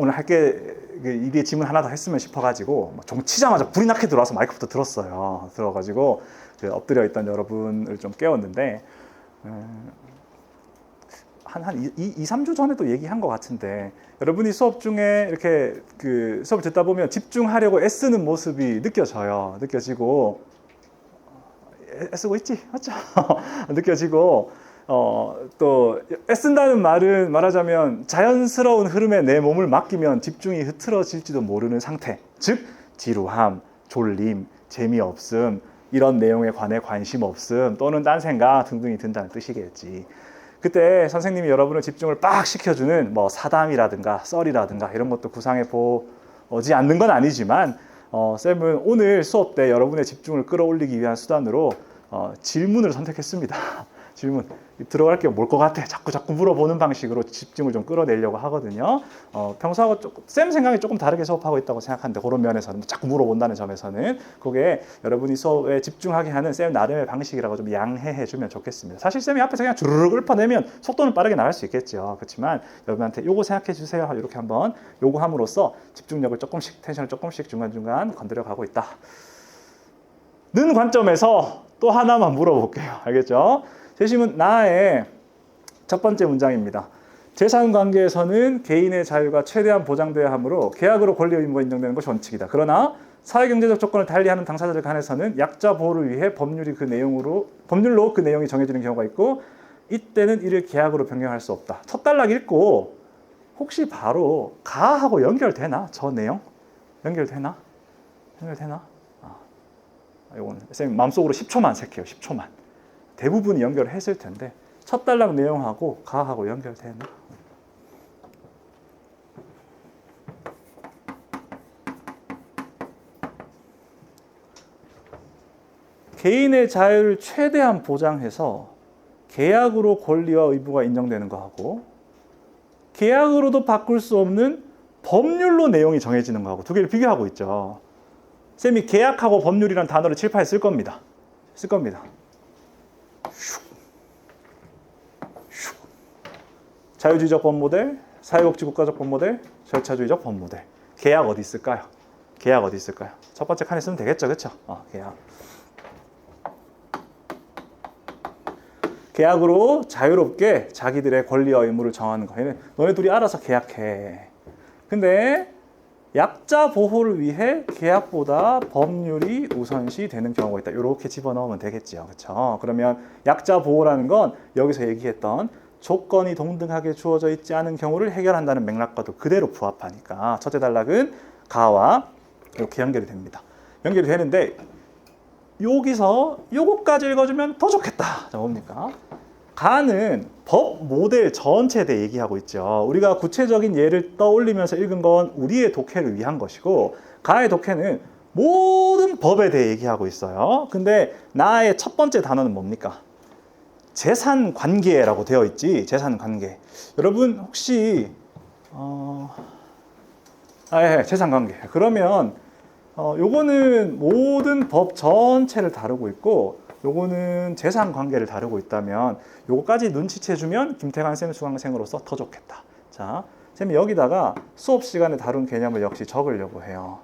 오늘 할게 이게 지문 하나 더 했으면 싶어가지고 종 치자마자 불이 나게 들어와서 마이크부터 들었어요. 들어가지고 그 엎드려 있던 여러분을 좀 깨웠는데, 한 2-3주 전에도 얘기한 것 같은데, 여러분이 수업 중에 이렇게 그 수업을 듣다 보면 집중하려고 애쓰는 모습이 느껴지고 애쓰고 있지? 맞죠? 느껴지고, 또 애쓴다는 말은 말하자면 자연스러운 흐름에 내 몸을 맡기면 집중이 흐트러질지도 모르는 상태, 즉 지루함, 졸림, 재미없음, 이런 내용에 관해 관심 없음 또는 딴 생각 등등이 든다는 뜻이겠지. 그때 선생님이 여러분을 집중을 빡 시켜주는 뭐 사담이라든가 썰이라든가 이런 것도 구상해 보지 않는 건 아니지만, 쌤은 오늘 수업 때 여러분의 집중을 끌어올리기 위한 수단으로 질문을 선택했습니다. 질문. 들어갈 게 뭘 것 같아? 자꾸 물어보는 방식으로 집중을 좀 끌어내려고 하거든요. 평소하고 쌤 생각이 조금 다르게 수업하고 있다고 생각하는데, 그런 면에서는 자꾸 물어본다는 점에서는 그게 여러분이 수업에 집중하게 하는 쌤 나름의 방식이라고 좀 양해해 주면 좋겠습니다. 사실 쌤이 앞에서 그냥 주르륵 읊어내면 속도는 빠르게 나갈 수 있겠죠. 그렇지만 여러분한테 요거 생각해 주세요. 이렇게 한번 요구함으로써 집중력을 조금씩, 텐션을 조금씩 중간중간 건드려 가고 있다. 는 관점에서 또 하나만 물어볼게요. 알겠죠? 재심은 나의 첫 번째 문장입니다. 제3관계에서는 개인의 자유가 최대한 보장되어야 하므로 계약으로 권리 의무가 인정되는 것이 원칙이다. 그러나 사회경제적 조건을 달리하는 당사자들 간에서는 약자 보호를 위해 법률로 그 내용이 정해지는 경우가 있고, 이때는 이를 계약으로 변경할 수 없다. 첫 단락 읽고 혹시 바로 가하고 연결되나? 저 내용? 연결되나? 이건 쌤 마음속으로 10초만 셀게요. 10초만. 대부분이 연결했을 텐데 첫 단락 내용하고 가하고 연결되나? 개인의 자유를 최대한 보장해서 계약으로 권리와 의무가 인정되는 거하고, 계약으로도 바꿀 수 없는 법률로 내용이 정해지는 거하고 2개를 비교하고 있죠. 쌤이 계약하고 법률이라는 단어를 칠판에 쓸 겁니다. 자유주의적 법모델, 사회복지국가적 법모델, 절차주의적 법모델. 계약 어디 있을까요? 첫 번째 칸에 쓰면 되겠죠, 그렇죠? 계약. 계약으로 자유롭게 자기들의 권리와 의무를 정하는 거. 너네 둘이 알아서 계약해. 근데 약자 보호를 위해 계약보다 법률이 우선시 되는 경우가 있다. 이렇게 집어넣으면 되겠죠. 그렇죠? 그러면 약자 보호라는 건 여기서 얘기했던 조건이 동등하게 주어져 있지 않은 경우를 해결한다는 맥락과도 그대로 부합하니까 첫째 단락은 가와 이렇게 연결이 됩니다. 연결이 되는데 여기서 요거까지 읽어주면 더 좋겠다. 자, 뭡니까? 가는 법 모델 전체에 대해 얘기하고 있죠. 우리가 구체적인 예를 떠올리면서 읽은 건 우리의 독해를 위한 것이고, 가해 독해는 모든 법에 대해 얘기하고 있어요. 근데 나의 첫 번째 단어는 뭡니까? 재산관계라고 되어 있지. 재산관계. 여러분 혹시 재산관계. 그러면 요거는 모든 법 전체를 다루고 있고 요거는 재산관계를 다루고 있다면 요거까지 눈치채주면 김태관 쌤 수강생으로서 더 좋겠다. 자, 쌤이 여기다가 수업 시간에 다룬 개념을 역시 적으려고 해요.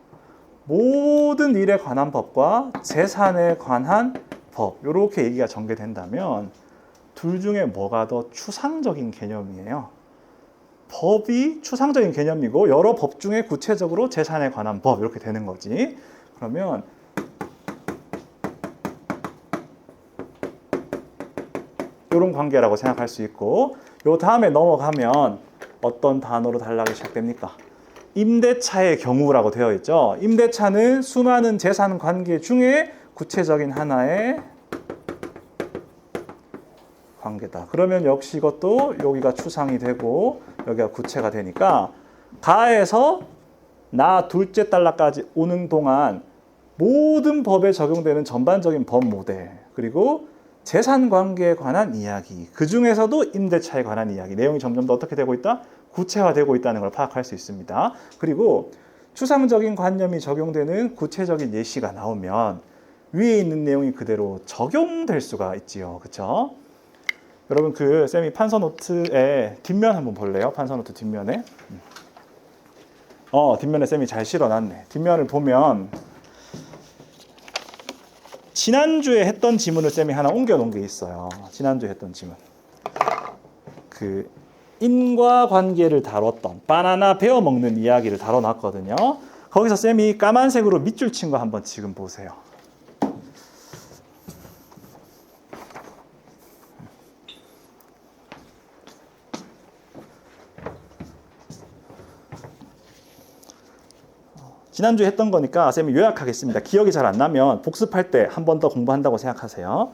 모든 일에 관한 법과 재산에 관한 법 이렇게 얘기가 전개된다면 둘 중에 뭐가 더 추상적인 개념이에요? 법이 추상적인 개념이고 여러 법 중에 구체적으로 재산에 관한 법 이렇게 되는 거지. 그러면 이런 관계라고 생각할 수 있고 요 다음에 넘어가면 어떤 단어로 단락이 시작됩니까? 임대차의 경우라고 되어 있죠. 임대차는 수많은 재산 관계 중에 구체적인 하나의 관계다. 그러면 역시 이것도 여기가 추상이 되고 여기가 구체가 되니까 가에서 나 둘째 단락까지 오는 동안 모든 법에 적용되는 전반적인 법 모델 그리고 재산 관계에 관한 이야기 그 중에서도 임대차에 관한 이야기 내용이 점점 더 어떻게 되고 있다? 구체화되고 있다는 걸 파악할 수 있습니다. 그리고 추상적인 관념이 적용되는 구체적인 예시가 나오면 위에 있는 내용이 그대로 적용될 수가 있지요. 그렇죠? 여러분 그 쌤이 판서 노트의 뒷면 한번 볼래요? 판서 노트 뒷면에 뒷면에 쌤이 잘 실어놨네. 뒷면을 보면 지난주에 했던 지문을 쌤이 하나 옮겨놓은 게 있어요. 지난주에 했던 지문 그 인과관계를 다뤘던 바나나 베어 먹는 이야기를 다뤄놨거든요. 거기서 쌤이 까만색으로 밑줄 친 거 한번 지금 보세요. 지난주에 했던 거니까 쌤이 요약하겠습니다. 기억이 잘 안 나면 복습할 때 한 번 더 공부한다고 생각하세요.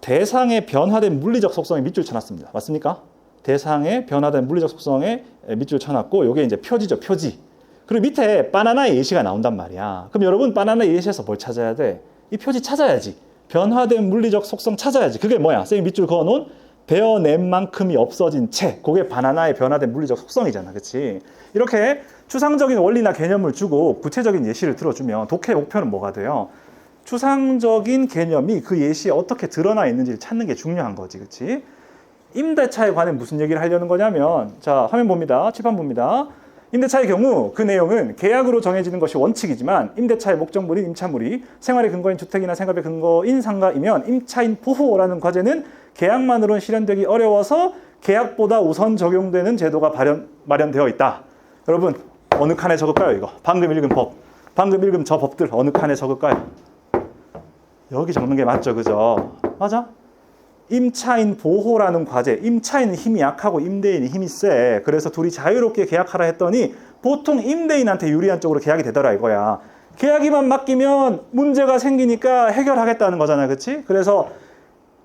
대상의 변화된 물리적 속성에 밑줄 쳐놨습니다. 맞습니까? 대상의 변화된 물리적 속성에 밑줄 쳐놨고 이게 이제 표지죠. 표지. 그리고 밑에 바나나의 예시가 나온단 말이야. 그럼 여러분 바나나의 예시에서 뭘 찾아야 돼? 이 표지 찾아야지. 변화된 물리적 속성 찾아야지. 그게 뭐야? 쌤이 밑줄 그어놓은 베어낸 만큼이 없어진 채. 그게 바나나의 변화된 물리적 속성이잖아. 그렇지? 이렇게 추상적인 원리나 개념을 주고 구체적인 예시를 들어주면 독해의 목표는 뭐가 돼요? 추상적인 개념이 그 예시에 어떻게 드러나 있는지를 찾는 게 중요한 거지. 그렇지? 임대차에 관해 무슨 얘기를 하려는 거냐면 자 화면 봅니다. 칠판 봅니다. 임대차의 경우 그 내용은 계약으로 정해지는 것이 원칙이지만 임대차의 목적물인 임차물이 생활의 근거인 주택이나 생업의 근거인 상가이면 임차인 보호라는 과제는 계약만으로는 실현되기 어려워서 계약보다 우선 적용되는 제도가 마련되어 있다. 여러분 어느 칸에 적을까요 이거? 방금 읽은 법. 방금 읽은 저 법들 어느 칸에 적을까요? 여기 적는 게 맞죠. 그죠? 맞아? 임차인 보호라는 과제, 임차인은 힘이 약하고 임대인이 힘이 세. 그래서 둘이 자유롭게 계약하라 했더니 보통 임대인한테 유리한 쪽으로 계약이 되더라 이거야. 계약이만 맡기면 문제가 생기니까 해결하겠다는 거잖아. 그렇지? 그래서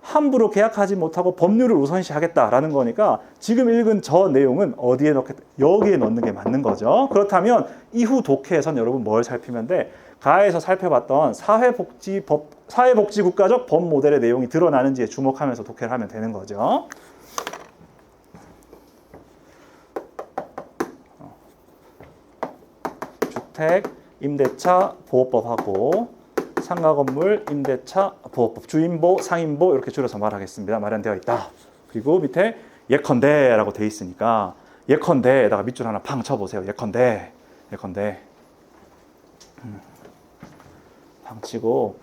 함부로 계약하지 못하고 법률을 우선시하겠다라는 거니까 지금 읽은 저 내용은 어디에 넣겠다? 여기에 넣는 게 맞는 거죠. 그렇다면 이후 독해에선 여러분 뭘 살피면 돼? 가에서 살펴봤던 사회복지국가적 법 모델의 내용이 드러나는지에 주목하면서 독해를 하면 되는 거죠. 주택, 임대차, 보호법하고 상가건물, 임대차, 보호법, 주임보, 상임보 이렇게 줄여서 말하겠습니다. 마련되어 있다. 그리고 밑에 예컨대라고 돼 있으니까 예컨대에다가 밑줄 하나 팡 쳐보세요. 예컨대. 팡 치고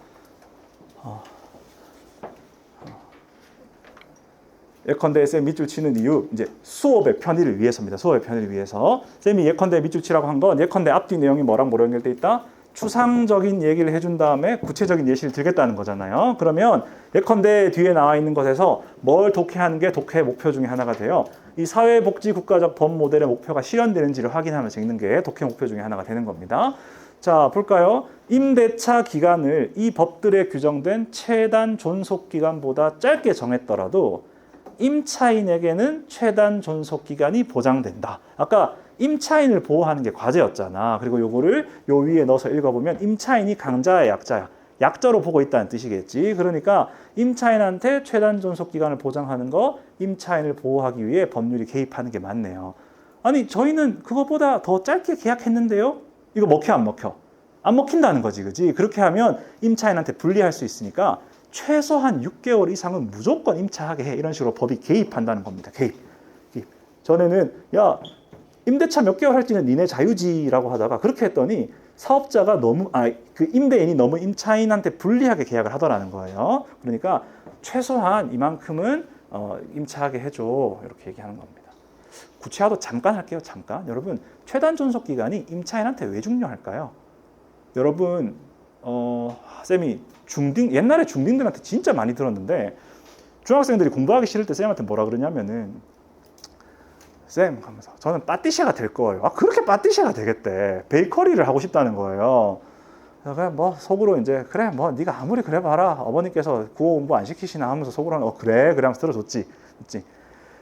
예컨대에 쌤 밑줄 치는 이유 이제 수업의 편의를 위해서입니다. 수업의 편의를 위해서 쌤이 예컨대 밑줄 치라고 한 건 예컨대 앞뒤 내용이 뭐랑 뭐랑 연결돼 있다? 추상적인 얘기를 해준 다음에 구체적인 예시를 들겠다는 거잖아요. 그러면 예컨대 뒤에 나와 있는 것에서 뭘 독해하는 게 독해의 목표 중에 하나가 돼요. 이 사회복지국가적 법 모델의 목표가 실현되는지를 확인하면서 읽는 게 독해 목표 중에 하나가 되는 겁니다. 자, 볼까요? 임대차 기간을 이 법들에 규정된 최단 존속 기간보다 짧게 정했더라도 임차인에게는 최단 존속 기간이 보장된다. 아까 임차인을 보호하는 게 과제였잖아. 그리고 요거를 요 위에 넣어서 읽어보면 임차인이 강자야, 약자야? 약자로 보고 있다는 뜻이겠지. 그러니까 임차인한테 최단 존속 기간을 보장하는 거, 임차인을 보호하기 위해 법률이 개입하는 게 맞네요. 아니 저희는 그거보다 더 짧게 계약했는데요? 이거 먹혀 안 먹혀? 안 먹힌다는 거지, 그지? 그렇게 하면 임차인한테 불리할 수 있으니까 최소한 6개월 이상은 무조건 임차하게 해. 이런 식으로 법이 개입한다는 겁니다. 개입. 전에는 야 임대차 몇 개월 할지는 니네 자유지라고 하다가 그렇게 했더니 사업자가 그 임대인이 너무 임차인한테 불리하게 계약을 하더라는 거예요. 그러니까 최소한 이만큼은 임차하게 해줘. 이렇게 얘기하는 겁니다. 구체화도 잠깐 할게요. 잠깐. 여러분 최단 존속 기간이 임차인한테 왜 중요할까요? 여러분 쌤이 옛날에 중딩들한테 진짜 많이 들었는데 중학생들이 공부하기 싫을 때 쌤한테 뭐라 그러냐면은 쌤 하면서 저는 빠띠샤가 될 거예요. 그렇게 빠띠샤가 되겠대. 베이커리를 하고 싶다는 거예요. 그냥 뭐 속으로 이제 그래 뭐 네가 아무리 그래 봐라 어머니께서 국어 공부 안 시키시나 하면서 속으로 그래 하면서 들어줬지. 그치?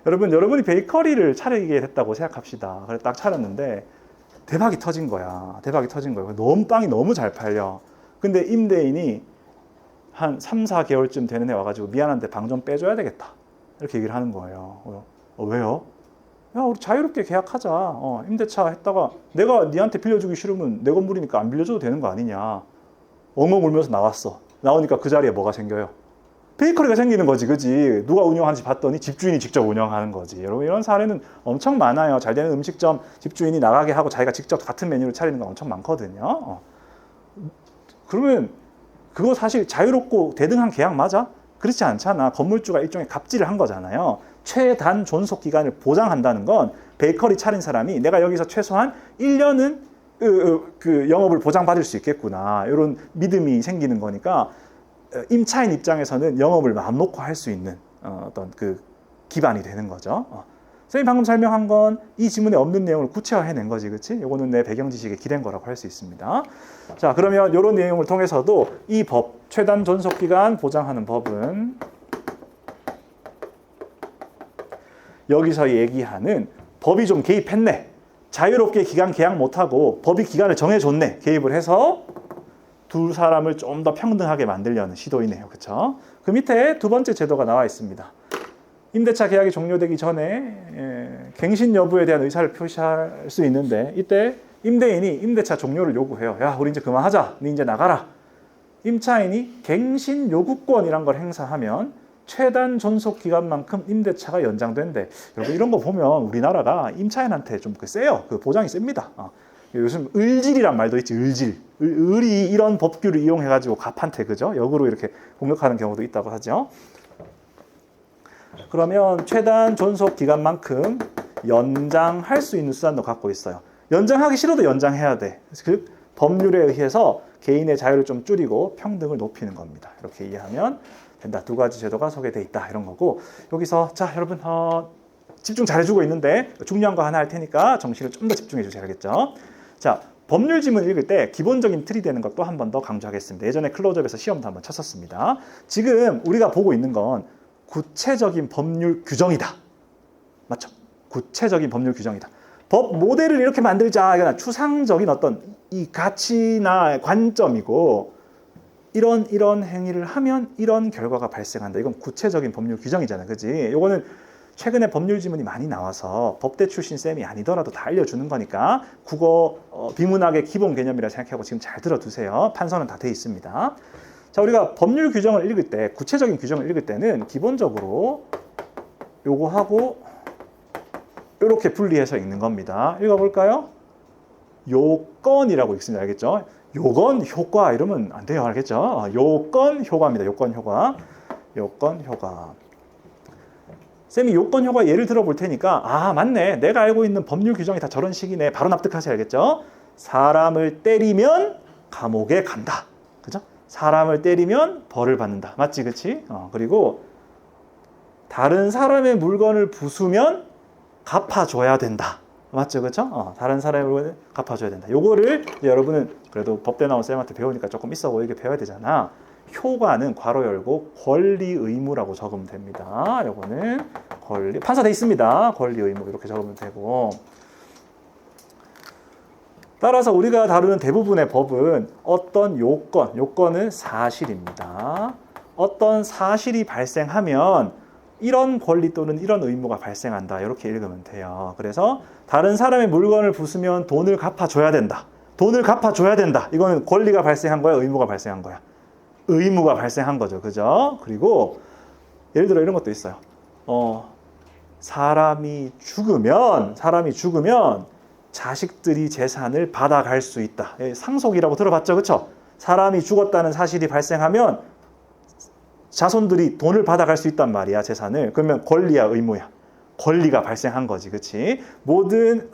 여러분이 베이커리를 차리게 됐다고 생각합시다. 그래 딱 차렸는데 대박이 터진 거야. 너무 빵이 너무 잘 팔려. 근데 임대인이 한 3, 4개월쯤 되는 애 와가지고 미안한데 방 좀 빼줘야 되겠다. 이렇게 얘기를 하는 거예요. 왜요? 야, 우리 자유롭게 계약하자. 임대차 했다가 내가 니한테 빌려주기 싫으면 내 건물이니까 안 빌려줘도 되는 거 아니냐. 엉엉 울면서 나왔어. 나오니까 그 자리에 뭐가 생겨요? 베이커리가 생기는 거지, 그지? 누가 운영하는지 봤더니 집주인이 직접 운영하는 거지. 여러분 이런 사례는 엄청 많아요. 잘 되는 음식점 집주인이 나가게 하고 자기가 직접 같은 메뉴를 차리는 거 엄청 많거든요. 그러면 그거 사실 자유롭고 대등한 계약 맞아? 그렇지 않잖아. 건물주가 일종의 갑질을 한 거잖아요. 최단 존속 기간을 보장한다는 건 베이커리 차린 사람이 내가 여기서 최소한 1년은 그 영업을 보장받을 수 있겠구나. 이런 믿음이 생기는 거니까 임차인 입장에서는 영업을 마음 놓고 할 수 있는 어떤 그 기반이 되는 거죠. 선생님 방금 설명한 건 이 지문에 없는 내용을 구체화해낸 거지, 그렇지? 이거는 내 배경 지식에 기댄 거라고 할 수 있습니다. 자, 그러면 이런 내용을 통해서도 이 법, 최단 존속 기간 보장하는 법은 여기서 얘기하는 법이 좀 개입했네. 자유롭게 기간 계약 못하고 법이 기간을 정해줬네. 개입을 해서 두 사람을 좀 더 평등하게 만들려는 시도이네요. 그렇죠? 그 밑에 두 번째 제도가 나와 있습니다. 임대차 계약이 종료되기 전에 갱신 여부에 대한 의사를 표시할 수 있는데 이때 임대인이 임대차 종료를 요구해요. 야, 우리 이제 그만하자. 니 이제 나가라. 임차인이 갱신 요구권이란 걸 행사하면 최단 존속 기간만큼 임대차가 연장된대. 여러분 이런 거 보면 우리나라가 임차인한테 좀 세요. 그 보장이 셉니다. 요즘 을질이란 말도 있지. 을질. 을이 이런 법규를 이용해가지고 갑한테 그죠? 역으로 이렇게 공격하는 경우도 있다고 하죠. 그러면 최단 존속 기간만큼 연장할 수 있는 수단도 갖고 있어요. 연장하기 싫어도 연장해야 돼. 그 법률에 의해서 개인의 자유를 좀 줄이고 평등을 높이는 겁니다. 이렇게 이해하면 된다. 두 가지 제도가 소개되어 있다. 이런 거고 여기서 자 여러분 집중 잘해주고 있는데 중요한 거 하나 할 테니까 정신을 좀 더 집중해 주셔야겠죠. 자 법률 지문 읽을 때 기본적인 틀이 되는 것도 한 번 더 강조하겠습니다. 예전에 클로즈업에서 시험도 한번 쳤었습니다. 지금 우리가 보고 있는 건 구체적인 법률 규정이다. 맞죠? 구체적인 법률 규정이다. 법 모델을 이렇게 만들자. 이건 추상적인 어떤 이 가치나 관점이고 이런 행위를 하면 이런 결과가 발생한다. 이건 구체적인 법률 규정이잖아. 그지? 요거는 최근에 법률 지문이 많이 나와서 법대 출신 쌤이 아니더라도 다 알려주는 거니까 국어 비문학의 기본 개념이라 생각하고 지금 잘 들어두세요. 판서는 다 돼 있습니다. 자, 우리가 법률 규정을 읽을 때, 구체적인 규정을 읽을 때는 기본적으로 요거하고 이렇게 분리해서 읽는 겁니다. 읽어볼까요? 요건이라고 읽습니다. 알겠죠? 요건 효과 이러면 안 돼요. 알겠죠? 요건 효과입니다. 요건 효과. 요건 효과. 쌤이 요건 효과 예를 들어볼 테니까 맞네. 내가 알고 있는 법률 규정이 다 저런 식이네. 바로 납득하셔야 알겠죠? 사람을 때리면 감옥에 간다. 그죠? 사람을 때리면 벌을 받는다. 맞지? 그치? 그리고 다른 사람의 물건을 부수면 갚아줘야 된다. 맞죠? 그쵸? 다른 사람의 물건을 갚아줘야 된다. 요거를 여러분은 그래도 법대 나온 쌤한테 배우니까 조금 있어 보이게 배워야 되잖아. 효과는 괄호 열고 권리 의무라고 적으면 됩니다. 요거는 권리, 판사돼 있습니다. 권리 의무 이렇게 적으면 되고 따라서 우리가 다루는 대부분의 법은 어떤 요건은 사실입니다. 어떤 사실이 발생하면 이런 권리 또는 이런 의무가 발생한다. 이렇게 읽으면 돼요. 그래서 다른 사람의 물건을 부수면 돈을 갚아줘야 된다. 돈을 갚아줘야 된다. 이거는 권리가 발생한 거야, 의무가 발생한 거야? 의무가 발생한 거죠. 그죠? 그리고 예를 들어 이런 것도 있어요. 사람이 죽으면 자식들이 재산을 받아갈 수 있다. 상속이라고 들어봤죠? 그렇죠? 사람이 죽었다는 사실이 발생하면 자손들이 돈을 받아갈 수 있단 말이야, 재산을. 그러면 권리야, 의무야? 권리가 발생한 거지, 그렇지? 모든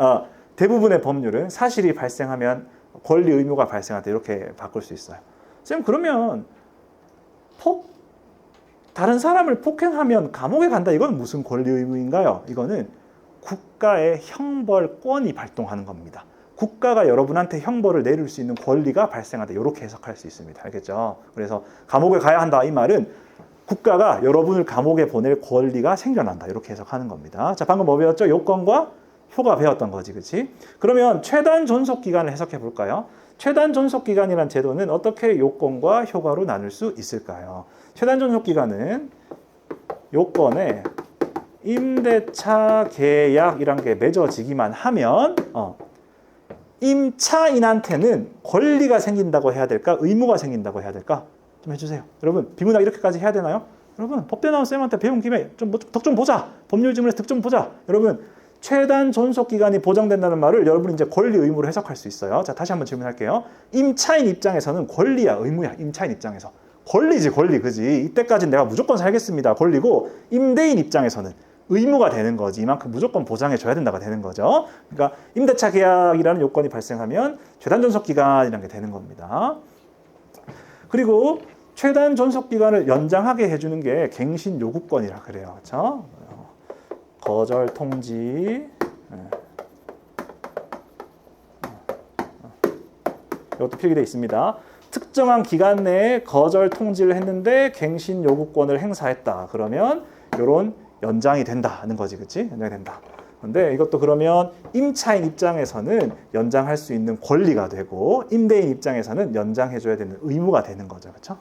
대부분의 법률은 사실이 발생하면 권리, 의무가 발생한다. 이렇게 바꿀 수 있어요. 쌤, 그러면 다른 사람을 폭행하면 감옥에 간다. 이건 무슨 권리, 의무인가요? 이거는 국가의 형벌권이 발동하는 겁니다. 국가가 여러분한테 형벌을 내릴 수 있는 권리가 발생한다. 이렇게 해석할 수 있습니다. 알겠죠? 그래서 감옥에 가야 한다. 이 말은 국가가 여러분을 감옥에 보낼 권리가 생겨난다. 이렇게 해석하는 겁니다. 자, 방금 뭐 배웠죠? 요건과 효가 배웠던 거지, 그렇지? 그러면 최단 존속 기간을 해석해 볼까요? 최단 존속 기간이라는 제도는 어떻게 요건과 효과로 나눌 수 있을까요? 최단 존속 기간은 요건에 임대차 계약이란 게 맺어지기만 하면 임차인한테는 권리가 생긴다고 해야 될까? 의무가 생긴다고 해야 될까? 좀 해주세요. 여러분, 비문학 이렇게까지 해야 되나요? 여러분, 법대 나온 쌤한테 배운 김에 덕 좀 보자. 법률 지문에서 득 좀 보자. 여러분, 최단 존속 기간이 보장된다는 말을 여러분이 이제 권리, 의무로 해석할 수 있어요. 자, 다시 한번 질문할게요. 임차인 입장에서는 권리야, 의무야? 임차인 입장에서. 권리지, 권리, 그지? 이때까지는 내가 무조건 살겠습니다. 권리고, 임대인 입장에서는 의무가 되는 거지. 이만큼 무조건 보장해줘야 된다가 되는 거죠. 그러니까 임대차 계약이라는 요건이 발생하면 최단 존속 기간이라는 게 되는 겁니다. 그리고 최단 존속 기간을 연장하게 해주는 게 갱신 요구권이라 그래요. 그렇죠? 거절 통지. 이것도 필기되어 있습니다. 특정한 기간 내에 거절 통지를 했는데 갱신 요구권을 행사했다. 그러면 이런 연장이 된다는 거지, 그렇지? 연장이 된다. 근데 이것도 그러면 임차인 입장에서는 연장할 수 있는 권리가 되고 임대인 입장에서는 연장해줘야 되는 의무가 되는 거죠, 그렇죠?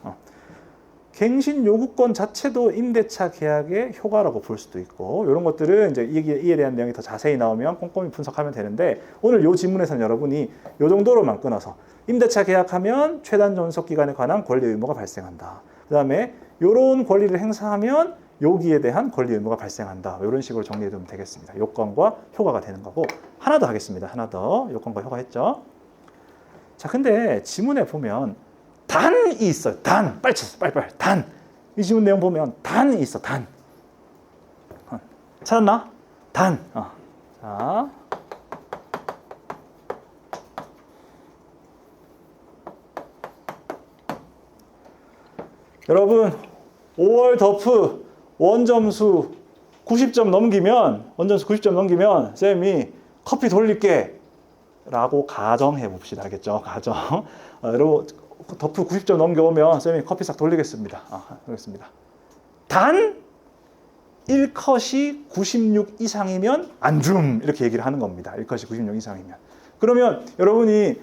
갱신 요구권 자체도 임대차 계약의 효과라고 볼 수도 있고 이런 것들은 이제 이에 대한 내용이 더 자세히 나오면 꼼꼼히 분석하면 되는데 오늘 이 지문에서는 여러분이 이 정도로만 끊어서 임대차 계약하면 최단 존속 기간에 관한 권리 의무가 발생한다. 그 다음에 이런 권리를 행사하면 여기에 대한 권리 의무가 발생한다. 이런 식으로 정리해 두면 되겠습니다. 요건과 효과가 되는 거고 하나 더 하겠습니다. 하나 더 요건과 효과 했죠. 자, 근데 지문에 보면 단이 있어요. 단. 빨리 쳤어. 빨리. 단. 이 지문 내용 보면 단이 있어. 단. 찾았나? 단. 자. 여러분, 5월 덕후 원점수 90점 넘기면, 원점수 90점 넘기면 쌤이 커피 돌릴게 라고 가정해 봅시다. 알겠죠? 가정. 여러분, 덕후 90점 넘겨오면 쌤이 커피 싹 돌리겠습니다. 알겠습니다. 단 1컷이 96 이상이면 안 줌. 이렇게 얘기를 하는 겁니다. 1컷이 96 이상이면. 그러면 여러분이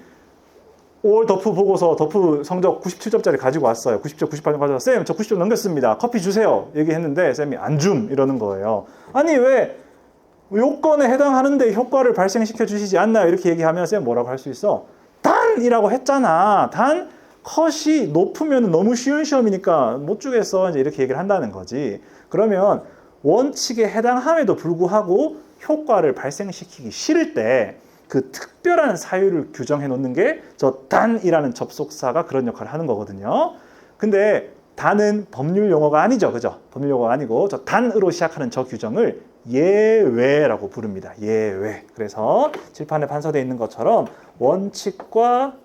5월 덕후 보고서 덕후 성적 97점짜리 가지고 왔어요. 90점, 98점 가져와. 쌤, 저 90점 넘겼습니다. 커피 주세요. 얘기했는데 쌤이 안 줌. 이러는 거예요. 아니, 왜 요건에 해당하는데 효과를 발생시켜 주시지 않나요? 이렇게 얘기하면 쌤 뭐라고 할 수 있어? 단이라고 했잖아. 단 컷이 높으면 너무 쉬운 시험이니까 못 주겠어. 이제 이렇게 얘기를 한다는 거지. 그러면 원칙에 해당함에도 불구하고 효과를 발생시키기 싫을 때 그 특별한 사유를 규정해 놓는 게 저 단이라는 접속사가 그런 역할을 하는 거거든요. 근데 단은 법률 용어가 아니죠. 그죠? 법률 용어가 아니고 저 단으로 시작하는 저 규정을 예외라고 부릅니다. 예외. 그래서 칠판에 판서되어 있는 것처럼 원칙과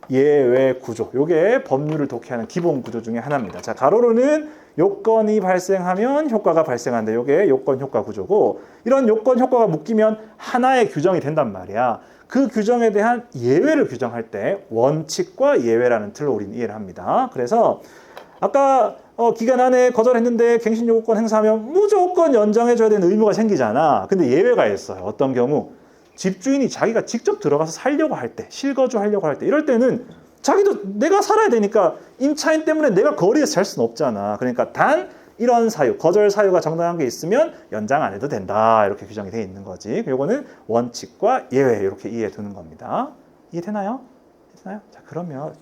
예외 구조. 요게 법률을 독해하는 기본 구조 중에 하나입니다. 자, 가로로는 요건이 발생하면 효과가 발생한다. 요게 요건 효과 구조고 이런 요건 효과가 묶이면 하나의 규정이 된단 말이야. 그 규정에 대한 예외를 규정할 때 원칙과 예외라는 틀로 우리는 이해를 합니다. 그래서 아까 기간 안에 거절했는데 갱신 요구권 행사하면 무조건 연장해줘야 되는 의무가 생기잖아. 근데 예외가 있어요. 어떤 경우? 집주인이 자기가 직접 들어가서 살려고 할 때, 실거주 하려고 할 때, 이럴 때는 자기도 내가 살아야 되니까 임차인 때문에 내가 거리에서 살 수는 없잖아. 그러니까 단 이런 사유, 거절 사유가 정당한 게 있으면 연장 안 해도 된다. 이렇게 규정이 되어 있는 거지. 요거는 원칙과 예외 이렇게 이해해 두는 겁니다. 이해되나요? 되나요? 자, 그러면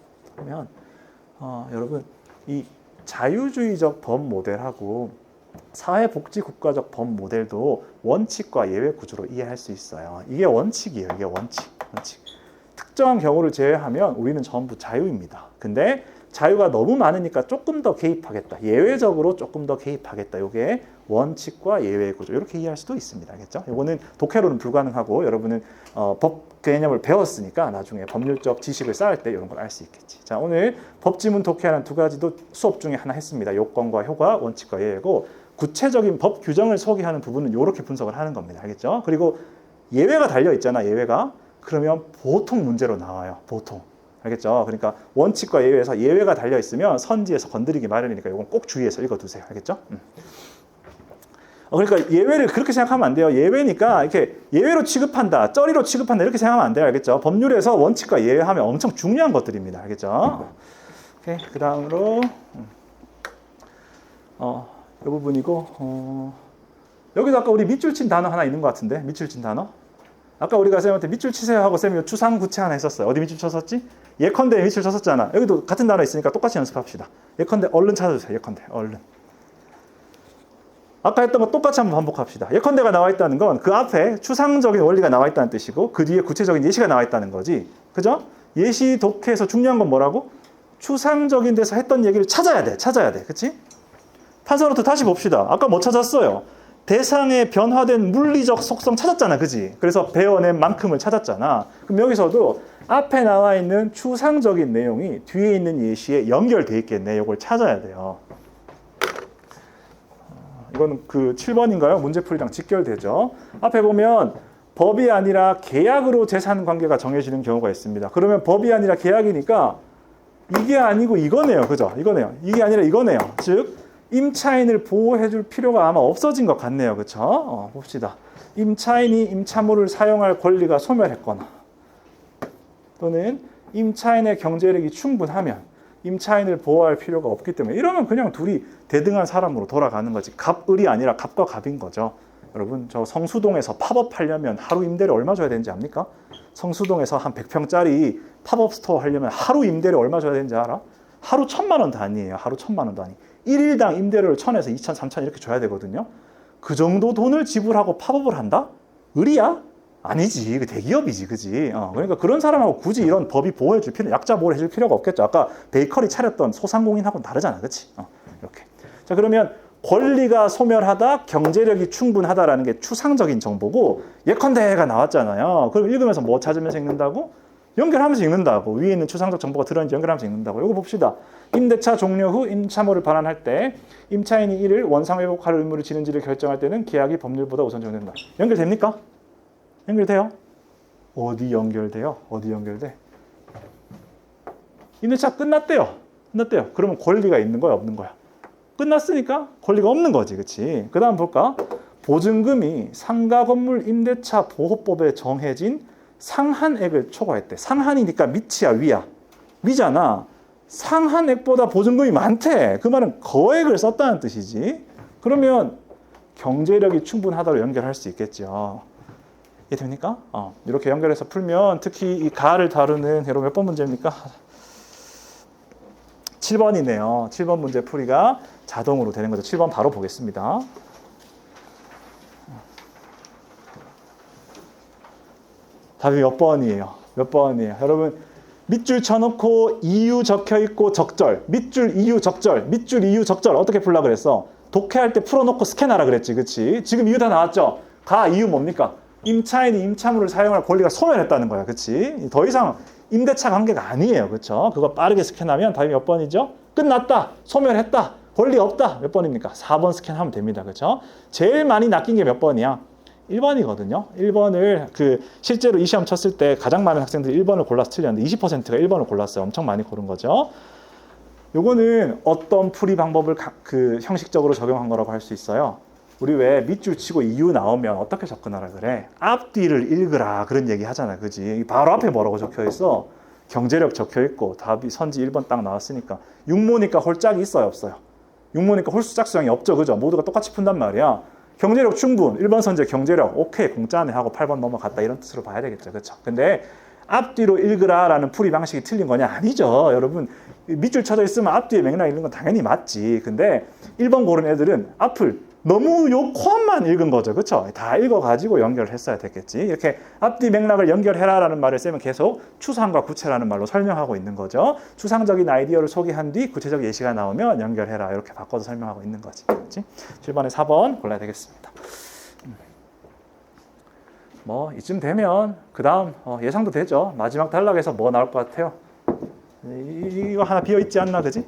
여러분 이 자유주의적 법 모델하고 사회복지국가적 법 모델도 원칙과 예외 구조로 이해할 수 있어요. 이게 원칙이에요. 이게 원칙. 특정한 경우를 제외하면 우리는 전부 자유입니다. 근데 자유가 너무 많으니까 조금 더 개입하겠다. 예외적으로 조금 더 개입하겠다. 이게 원칙과 예외 구조. 이렇게 이해할 수도 있습니다. 알겠죠? 이거는 독해로는 불가능하고 여러분은 법 개념을 배웠으니까 나중에 법률적 지식을 쌓을 때 이런 걸 알 수 있겠지. 자, 오늘 법지문 독해하는 두 가지도 수업 중에 하나 했습니다. 요건과 효과, 원칙과 예외고 구체적인 법 규정을 소개하는 부분은 이렇게 분석을 하는 겁니다. 알겠죠? 그리고 예외가 달려 있잖아. 예외가. 그러면 보통 문제로 나와요. 보통. 알겠죠? 그러니까 원칙과 예외에서 예외가 달려 있으면 선지에서 건드리기 마련이니까 이건 꼭 주의해서 읽어두세요. 알겠죠? 그러니까 예외를 그렇게 생각하면 안 돼요. 예외니까 이렇게 예외로 취급한다, 쩌리로 취급한다 이렇게 생각하면 안 돼요. 알겠죠? 법률에서 원칙과 예외하면 엄청 중요한 것들입니다. 알겠죠? 오케이. 그 다음으로 이 부분이고 여기도 아까 우리 밑줄 친 단어 하나 있는 것 같은데 밑줄 친 단어? 아까 우리가 쌤한테 밑줄 치세요 하고 쌤이 추상구체 하나 했었어요. 어디 밑줄 쳤었지? 예컨대 밑줄 쳤었잖아. 여기도 같은 단어 있으니까 똑같이 연습합시다. 예컨대 얼른 찾아주세요. 예컨대 얼른. 아까 했던 거 똑같이 한번 반복합시다. 예컨대가 나와 있다는 건 그 앞에 추상적인 원리가 나와 있다는 뜻이고 그 뒤에 구체적인 예시가 나와 있다는 거지. 그죠? 예시 독해에서 중요한 건 뭐라고? 추상적인 데서 했던 얘기를 찾아야 돼. 그치? 판서노트 다시 봅시다. 아까 뭐 찾았어요? 대상의 변화된 물리적 속성 찾았잖아. 그지? 그래서 배워낸 만큼을 찾았잖아. 그럼 여기서도 앞에 나와 있는 추상적인 내용이 뒤에 있는 예시에 연결돼 있겠네. 이걸 찾아야 돼요. 이건 그 7번인가요? 문제풀이랑 직결되죠. 앞에 보면 법이 아니라 계약으로 재산 관계가 정해지는 경우가 있습니다. 그러면 법이 아니라 계약이니까 이게 아니고 이거네요. 그죠? 이거네요. 이게 아니라 이거네요. 즉 임차인을 보호해 줄 필요가 아마 없어진 것 같네요. 그렇죠? 봅시다. 임차인이 임차물을 사용할 권리가 소멸했거나 또는 임차인의 경제력이 충분하면 임차인을 보호할 필요가 없기 때문에 이러면 그냥 둘이 대등한 사람으로 돌아가는 거지. 갑을이 아니라 갑과 갑인 거죠. 여러분 저 성수동에서 팝업 하려면 하루 임대료 얼마 줘야 되는지 압니까? 성수동에서 한 100평짜리 팝업 스토어 하려면 하루 임대료 얼마 줘야 되는지 알아? 하루 1,000만 원 단위예요. 하루 1,000만 원 단위. 1일당 임대료를 1,000에서 2,000, 3,000 이렇게 줘야 되거든요. 그 정도 돈을 지불하고 팝업을 한다? 의리야? 아니지. 그 대기업이지. 그지? 그러니까 그런 사람하고 굳이 이런 법이 보호해줄 필요, 약자 보호를 해줄 필요가 없겠죠. 아까 베이커리 차렸던 소상공인하고는 다르잖아. 그치? 이렇게. 자, 그러면 권리가 소멸하다, 경제력이 충분하다라는 게 추상적인 정보고 예컨대가 나왔잖아요. 그럼 읽으면서 뭐 찾으면서 읽는다고? 연결하면서 읽는다고. 위에 있는 추상적 정보가 들어있는지 연결하면서 읽는다고. 이거 봅시다. 임대차 종료 후 임차물을 반환할 때 임차인이 이를 원상 회복할 의무를 지는지를 결정할 때는 계약이 법률보다 우선 적용된다. 연결됩니까? 연결돼요? 어디 연결돼요? 어디 연결돼? 임대차 끝났대요. 그러면 권리가 있는 거야, 없는 거야? 끝났으니까 권리가 없는 거지, 그치? 그 다음 볼까? 보증금이 상가 건물 임대차 보호법에 정해진 상한액을 초과했대. 상한이니까 밑이야, 위야? 위잖아. 상한액보다 보증금이 많대. 그 말은 거액을 썼다는 뜻이지. 그러면 경제력이 충분하다로 연결할 수 있겠죠. 이해됩니까? 이렇게 연결해서 풀면 특히 이 가를 다루는 여러분 몇 번 문제입니까? 7번이네요. 7번 문제 풀이가 자동으로 되는 거죠. 7번 바로 보겠습니다. 답이 몇 번이에요? 몇 번이에요? 여러분 밑줄 쳐놓고 이유 적혀있고 적절, 밑줄 이유 적절, 밑줄 이유 적절 어떻게 풀라 그랬어? 독해할 때 풀어놓고 스캔하라 그랬지, 그치? 지금 이유 다 나왔죠? 가 이유 뭡니까? 임차인이 임차물을 사용할 권리가 소멸했다는 거야, 그치? 더 이상 임대차 관계가 아니에요, 그쵸? 그거 빠르게 스캔하면 답이 몇 번이죠? 끝났다, 소멸했다, 권리 없다, 몇 번입니까? 4번 스캔하면 됩니다, 그쵸? 제일 많이 낚인 게 몇 번이야? 1번이거든요. 1번을 실제로 이 시험 쳤을 때 가장 많은 학생들이 1번을 골라서 틀렸는데 20%가 1번을 골랐어요. 엄청 많이 고른 거죠. 요거는 어떤 풀이 방법을 형식적으로 적용한 거라고 할 수 있어요? 우리 왜 밑줄 치고 이유 나오면 어떻게 접근하라 그래? 앞뒤를 읽으라 그런 얘기 하잖아, 그지? 바로 앞에 뭐라고 적혀 있어? 경제력 적혀 있고 답이 선지 1번 딱 나왔으니까. 육모니까 홀짝이 있어요, 없어요? 육모니까 홀수 짝수형이 없죠, 그죠? 모두가 똑같이 푼단 말이야. 경제력 충분, 1번 선제 경제력 오케이 공짜네 하고 8번 넘어갔다 이런 뜻으로 봐야 되겠죠, 그렇죠? 근데 앞뒤로 읽으라라는 풀이 방식이 틀린 거냐? 아니죠, 여러분. 밑줄 쳐져 있으면 앞뒤에 맥락 읽는 건 당연히 맞지. 근데 1번 고른 애들은 앞을 너무 요 코앞만 읽은 거죠, 그렇죠? 다 읽어가지고 연결을 했어야 됐겠지. 이렇게 앞뒤 맥락을 연결해라라는 말을 쓰면 계속 추상과 구체라는 말로 설명하고 있는 거죠. 추상적인 아이디어를 소개한 뒤 구체적 예시가 나오면 연결해라 이렇게 바꿔서 설명하고 있는 거지. 그렇지? 7번에 4번 골라야 되겠습니다. 뭐 이쯤 되면 그 다음 예상도 되죠. 마지막 단락에서 뭐 나올 것 같아요? 이거 하나 비어 있지 않나, 그지?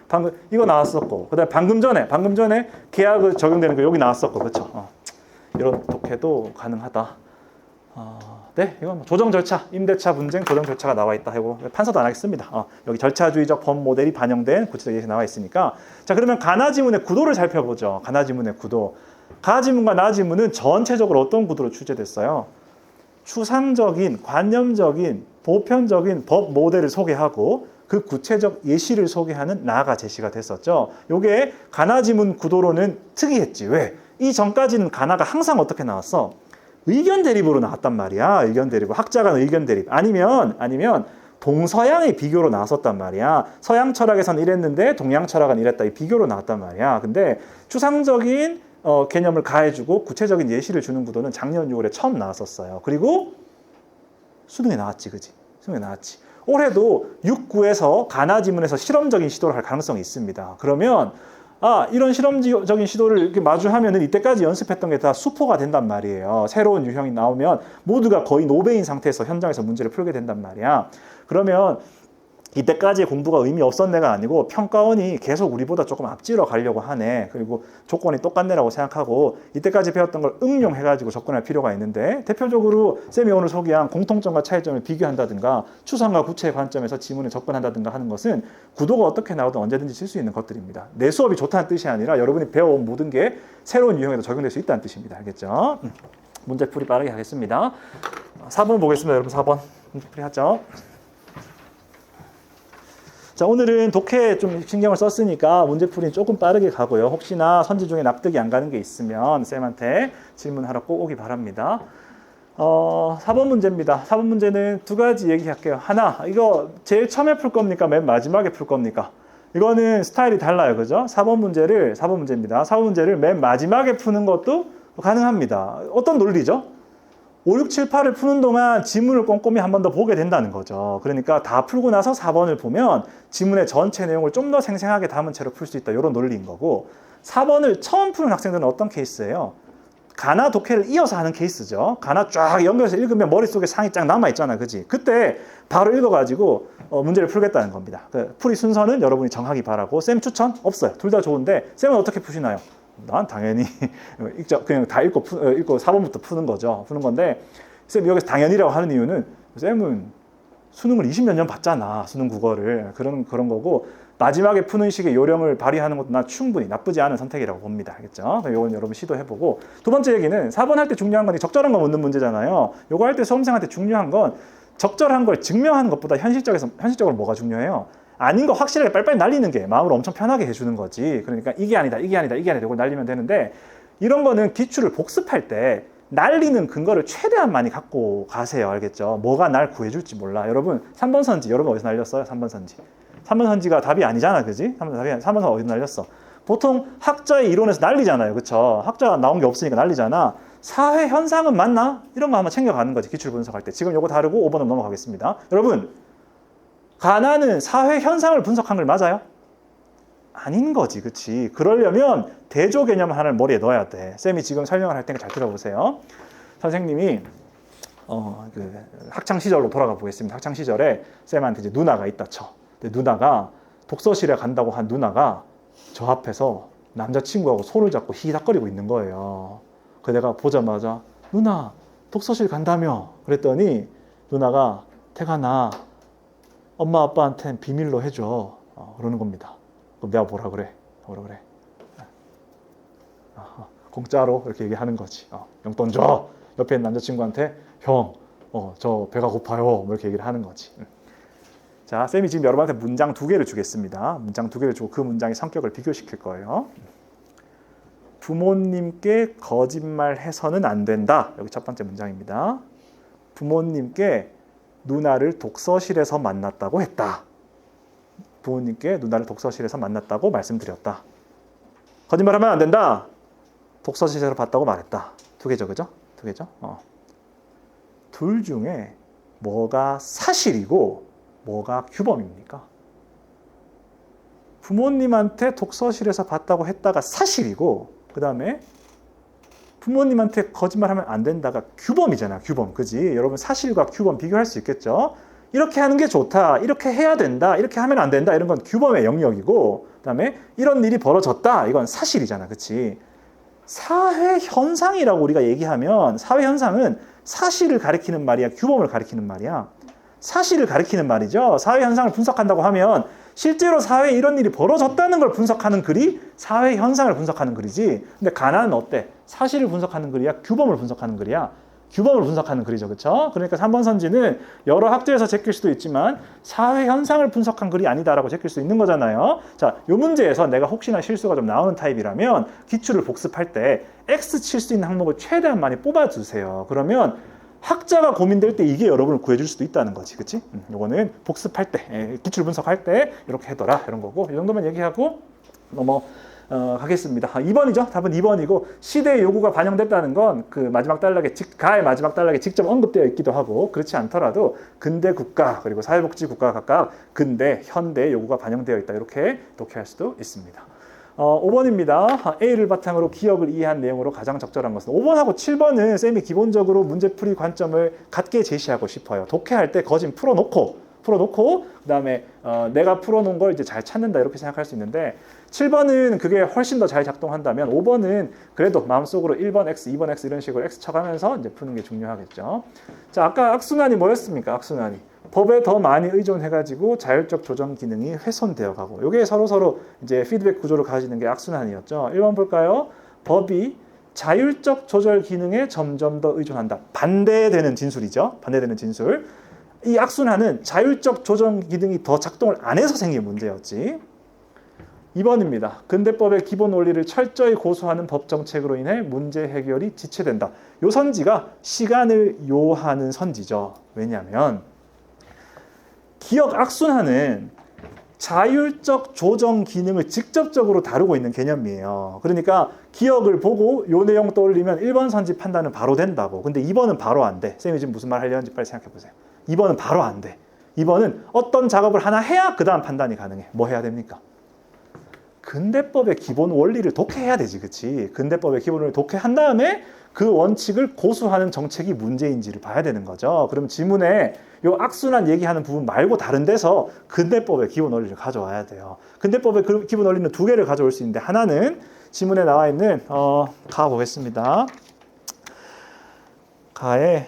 방금 이거 나왔었고, 그다음에 방금 전에 계약을 적용되는 거 여기 나왔었고, 그렇죠? 이런 독해도 가능하다. 네, 이건 뭐 조정 절차, 임대차 분쟁 조정 절차가 나와 있다 하고 판서도 안 하겠습니다. 여기 절차주의적 법 모델이 반영된 구체적 예시 나와 있으니까. 자, 그러면 가나 지문의 구도를 살펴보죠. 가나 지문의 구도. 가 지문과 나 지문은 전체적으로 어떤 구도로 출제됐어요? 추상적인, 관념적인, 보편적인 법 모델을 소개하고 그 구체적 예시를 소개하는 나가 제시가 됐었죠. 요게 가나 지문 구도로는 특이했지. 왜? 이 전까지는 가나가 항상 어떻게 나왔어? 의견 대립으로 나왔단 말이야. 의견 대립. 학자 간 의견 대립. 아니면 동서양의 비교로 나왔었단 말이야. 서양 철학에서는 이랬는데 동양 철학은 이랬다. 이 비교로 나왔단 말이야. 근데 추상적인 개념을 가해주고 구체적인 예시를 주는 구도는 작년 6월에 처음 나왔었어요. 그리고 수능에 나왔지, 그지? 수능에 나왔지. 올해도 6, 9에서 가나 지문에서 실험적인 시도를 할 가능성이 있습니다. 그러면 이런 실험적인 시도를 이렇게 마주하면은 이때까지 연습했던 게 다 수포가 된단 말이에요. 새로운 유형이 나오면 모두가 거의 노베인 상태에서 현장에서 문제를 풀게 된단 말이야. 그러면 이때까지의 공부가 의미 없었네가 아니고 평가원이 계속 우리보다 조금 앞질러 가려고 하네. 그리고 조건이 똑같네라고 생각하고 이때까지 배웠던 걸 응용해가지고 접근할 필요가 있는데 대표적으로 쌤이 오늘 소개한 공통점과 차이점을 비교한다든가 추상과 구체의 관점에서 지문에 접근한다든가 하는 것은 구도가 어떻게 나오든 언제든지 쓸 수 있는 것들입니다. 내 수업이 좋다는 뜻이 아니라 여러분이 배워온 모든 게 새로운 유형에도 적용될 수 있다는 뜻입니다. 알겠죠? 문제풀이 빠르게 하겠습니다. 4번 보겠습니다. 여러분 4번 문제풀이 하죠. 자, 오늘은 독해에 좀 신경을 썼으니까 문제풀이는 조금 빠르게 가고요. 혹시나 선지 중에 납득이 안 가는 게 있으면 쌤한테 질문하러 꼭 오기 바랍니다. 4번 문제입니다. 4번 문제는 두 가지 얘기할게요. 하나, 이거 제일 처음에 풀 겁니까? 맨 마지막에 풀 겁니까? 이거는 스타일이 달라요. 그죠? 4번 문제입니다. 4번 문제를 맨 마지막에 푸는 것도 가능합니다. 어떤 논리죠? 5, 6, 7, 8을 푸는 동안 지문을 꼼꼼히 한 번 더 보게 된다는 거죠. 그러니까 다 풀고 나서 4번을 보면 지문의 전체 내용을 좀 더 생생하게 담은 채로 풀 수 있다. 이런 논리인 거고 4번을 처음 푸는 학생들은 어떤 케이스예요? 가나 독해를 이어서 하는 케이스죠. 가나 쫙 연결해서 읽으면 머릿속에 상이 쫙 남아있잖아. 그지? 그때 바로 읽어가지고 문제를 풀겠다는 겁니다. 그 풀이 순서는 여러분이 정하기 바라고 쌤 추천? 없어요. 둘 다 좋은데 쌤은 어떻게 푸시나요? 난 당연히 그냥 다 읽고 4번부터 푸는 거죠. 푸는 건데 쌤 여기서 당연히라고 하는 이유는 쌤은 수능을 20몇 년 봤잖아. 수능 국어를. 그런 거고 마지막에 푸는 식의 요령을 발휘하는 것도 난 충분히 나쁘지 않은 선택이라고 봅니다. 알겠죠? 이건 여러분 시도해보고 두 번째 얘기는 4번 할 때 중요한 건 적절한 거 묻는 문제잖아요. 요거 할 때 수험생한테 중요한 건 적절한 걸 증명하는 것보다 현실적으로 뭐가 중요해요? 아닌 거 확실하게 빨리빨리 날리는 게 마음을 엄청 편하게 해주는 거지. 그러니까 이게 아니다 이걸 날리면 되는데 이런 거는 기출을 복습할 때 날리는 근거를 최대한 많이 갖고 가세요. 알겠죠? 뭐가 날 구해줄지 몰라. 여러분 3번 선지 여러분 어디서 날렸어요? 3번 선지. 3번 선지가 답이 아니잖아. 그지? 3번 선지 어디서 날렸어? 보통 학자의 이론에서 날리잖아요. 그쵸? 학자가 나온 게 없으니까 날리잖아. 사회 현상은 맞나? 이런 거 한번 챙겨가는 거지. 기출 분석할 때. 지금 요거 다르고 5번으로 넘어가겠습니다. 여러분 가나는 사회 현상을 분석한 걸 맞아요? 아닌 거지, 그치? 그러려면 대조 개념 하나를 머리에 넣어야 돼. 쌤이 지금 설명을 할 테니까 잘 들어보세요. 선생님이 그 학창 시절로 돌아가 보겠습니다. 학창 시절에 쌤한테 이제 누나가 있다 쳐. 근데 누나가 독서실에 간다고 한 누나가 저 앞에서 남자친구하고 손을 잡고 히덕거리고 있는 거예요. 그 내가 보자마자 누나 독서실 간다며 그랬더니 누나가 태가나 엄마 아빠한테는 비밀로 해줘. 그러는 겁니다. 그럼 내가 뭐라 그래? 공짜로 이렇게 얘기하는 거지. 용돈 줘. 옆에 있는 남자친구한테 형, 저 배가 고파요. 뭐 이렇게 얘기를 하는 거지. 자, 쌤이 지금 여러분한테 문장 2개를 주겠습니다. 문장 2개를 주고 그 문장의 성격을 비교시킬 거예요. 부모님께 거짓말해서는 안 된다. 여기 첫 번째 문장입니다. 부모님께 누나를 독서실에서 만났다고 했다. 부모님께 누나를 독서실에서 만났다고 말씀드렸다. 거짓말하면 안 된다. 독서실에서 봤다고 말했다. 2개죠, 그죠? 2개죠? 둘 중에 뭐가 사실이고 뭐가 규범입니까? 부모님한테 독서실에서 봤다고 했다가 사실이고, 그 다음에 부모님한테 거짓말하면 안 된다가 규범이잖아. 규범, 그지? 여러분 사실과 규범 비교할 수 있겠죠? 이렇게 하는 게 좋다, 이렇게 해야 된다, 이렇게 하면 안 된다, 이런 건 규범의 영역이고, 그 다음에 이런 일이 벌어졌다, 이건 사실이잖아. 그치? 사회 현상이라고 우리가 얘기하면 사회 현상은 사실을 가리키는 말이야, 규범을 가리키는 말이야. 사실을 가리키는 말이죠. 사회 현상을 분석한다고 하면 실제로 사회에 이런 일이 벌어졌다는 걸 분석하는 글이 사회 현상을 분석하는 글이지. 근데 가나는 어때? 사실을 분석하는 글이야, 규범을 분석하는 글이야. 규범을 분석하는 글이죠. 그렇죠? 그러니까 3번 선지는 여러 학자에서 제낄 수도 있지만 사회 현상을 분석한 글이 아니다라고 제낄 수 있는 거잖아요. 자, 이 문제에서 내가 혹시나 실수가 좀 나오는 타입이라면 기출을 복습할 때 X 칠 수 있는 항목을 최대한 많이 뽑아주세요. 그러면 학자가 고민될 때 이게 여러분을 구해줄 수도 있다는 거지. 그치? 요거는 복습할 때, 기출 분석할 때 이렇게 해둬라, 이런 거고. 이 정도만 얘기하고 가겠습니다. 2번이죠. 답은 2번이고, 시대의 요구가 반영됐다는 건 그 마지막 단락에, 가의 마지막 단락에 직접 언급되어 있기도 하고, 그렇지 않더라도 근대 국가 그리고 사회복지 국가가 각각 근대, 현대의 요구가 반영되어 있다, 이렇게 독해할 수도 있습니다. 5번입니다. A를 바탕으로 기억을 이해한 내용으로 가장 적절한 것은 5번하고 7번은 쌤이 기본적으로 문제풀이 관점을 같게 제시하고 싶어요. 독해할 때 거진 풀어놓고 그 다음에 내가 풀어놓은 걸 이제 잘 찾는다, 이렇게 생각할 수 있는데, 7번은 그게 훨씬 더 잘 작동한다면 5번은 그래도 마음속으로 1번 X, 2번 X 이런 식으로 X 쳐가면서 이제 푸는 게 중요하겠죠. 자, 아까 악순환이 뭐였습니까? 악순환이 법에 더 많이 의존해가지고 자율적 조정 기능이 훼손되어 가고, 이게 서로 이제 피드백 구조를 가지는 게 악순환이었죠. 1번 볼까요? 법이 자율적 조절 기능에 점점 더 의존한다. 반대되는 진술이죠. 반대되는 진술. 이 악순환은 자율적 조정 기능이 더 작동을 안 해서 생긴 문제였지. 2번입니다. 근대법의 기본 원리를 철저히 고수하는 법 정책으로 인해 문제 해결이 지체된다. 요 선지가 시간을 요하는 선지죠. 왜냐하면 기억 악순환은 자율적 조정 기능을 직접적으로 다루고 있는 개념이에요. 그러니까 기억을 보고 요 내용 떠올리면 1번 선지 판단은 바로 된다고. 근데 2번은 바로 안 돼. 쌤이 지금 무슨 말 하려는지 빨리 생각해 보세요. 2번은 바로 안 돼. 2번은 어떤 작업을 하나 해야 그 다음 판단이 가능해. 뭐 해야 됩니까? 근대법의 기본 원리를 독해해야 되지, 그치? 근대법의 기본 원리를 독해한 다음에 그 원칙을 고수하는 정책이 문제인지를 봐야 되는 거죠. 그럼 지문에 요 악순환 얘기하는 부분 말고 다른 데서 근대법의 기본 원리를 가져와야 돼요. 근대법의 기본 원리는 2개를 가져올 수 있는데, 하나는 지문에 나와 있는 가보겠습니다. 가의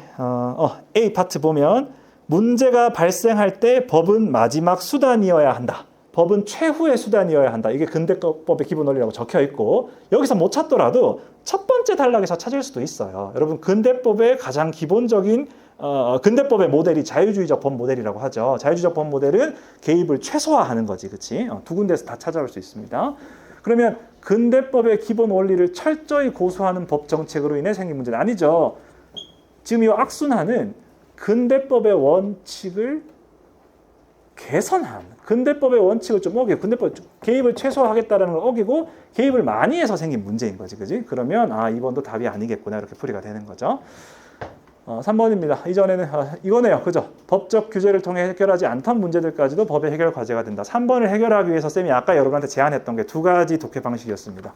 A 파트 보면 문제가 발생할 때 법은 마지막 수단이어야 한다. 법은 최후의 수단이어야 한다. 이게 근대법의 기본 원리라고 적혀 있고, 여기서 못 찾더라도 첫 번째 단락에서 찾을 수도 있어요. 여러분, 근대법의 가장 기본적인 근대법의 모델이 자유주의적 법 모델이라고 하죠. 자유주의적 법 모델은 개입을 최소화하는 거지, 그치? 2군데에서 다 찾아올 수 있습니다. 그러면 근대법의 기본 원리를 철저히 고수하는 법 정책으로 인해 생긴 문제는 아니죠. 지금 이 악순환은 근대법의 원칙을 개선한, 근대법의 원칙을 좀 어기고, 근대법 개입을 최소화하겠다는 걸 어기고 개입을 많이 해서 생긴 문제인 거지, 그지? 그러면 2번도 답이 아니겠구나, 이렇게 풀이가 되는 거죠. 3번입니다. 이전에는 이거네요, 그죠? 법적 규제를 통해 해결하지 않던 문제들까지도 법의 해결 과제가 된다. 3번을 해결하기 위해서 쌤이 아까 여러분한테 제안했던 게 2가지 독해 방식이었습니다.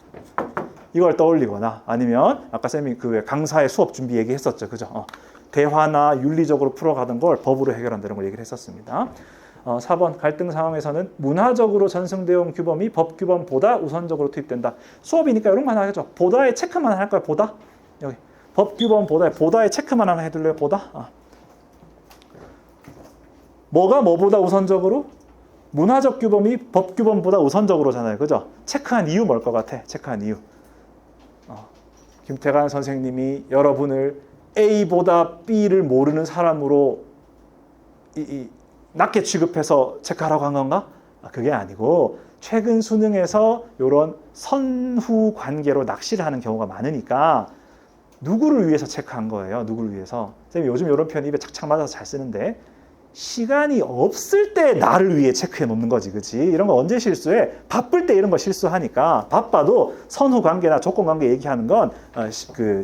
이걸 떠올리거나, 아니면 아까 쌤이 그 강사의 수업 준비 얘기했었죠, 그죠? 대화나 윤리적으로 풀어가던 걸 법으로 해결한다는 걸 얘기를 했었습니다. 4번 갈등 상황에서는 문화적으로 전승되어 온 규범이 법 규범보다 우선적으로 투입된다. 수업이니까 이런 거 하나 하죠. 보다에 체크만 할 거야. 보다. 여기 법 규범보다에 체크만 하나 해둘래요. 보다. 뭐가 뭐보다 우선적으로? 문화적 규범이 법 규범보다 우선적으로잖아요. 그죠? 체크한 이유 뭘 것 같아? 체크한 이유. 김태관 선생님이 여러분을 A보다 B를 모르는 사람으로 낮게 취급해서 체크하라고 한 건가? 그게 아니고 최근 수능에서 이런 선후 관계로 낚시를 하는 경우가 많으니까 누구를 위해서 체크한 거예요? 누구를 위해서? 선생님 요즘 이런 표현 입에 착착 맞아서 잘 쓰는데 시간이 없을 때 나를 위해 체크해 놓는 거지, 그치? 이런 거 언제 실수해? 바쁠 때 이런 거 실수하니까 바빠도 선후 관계나 조건 관계 얘기하는 건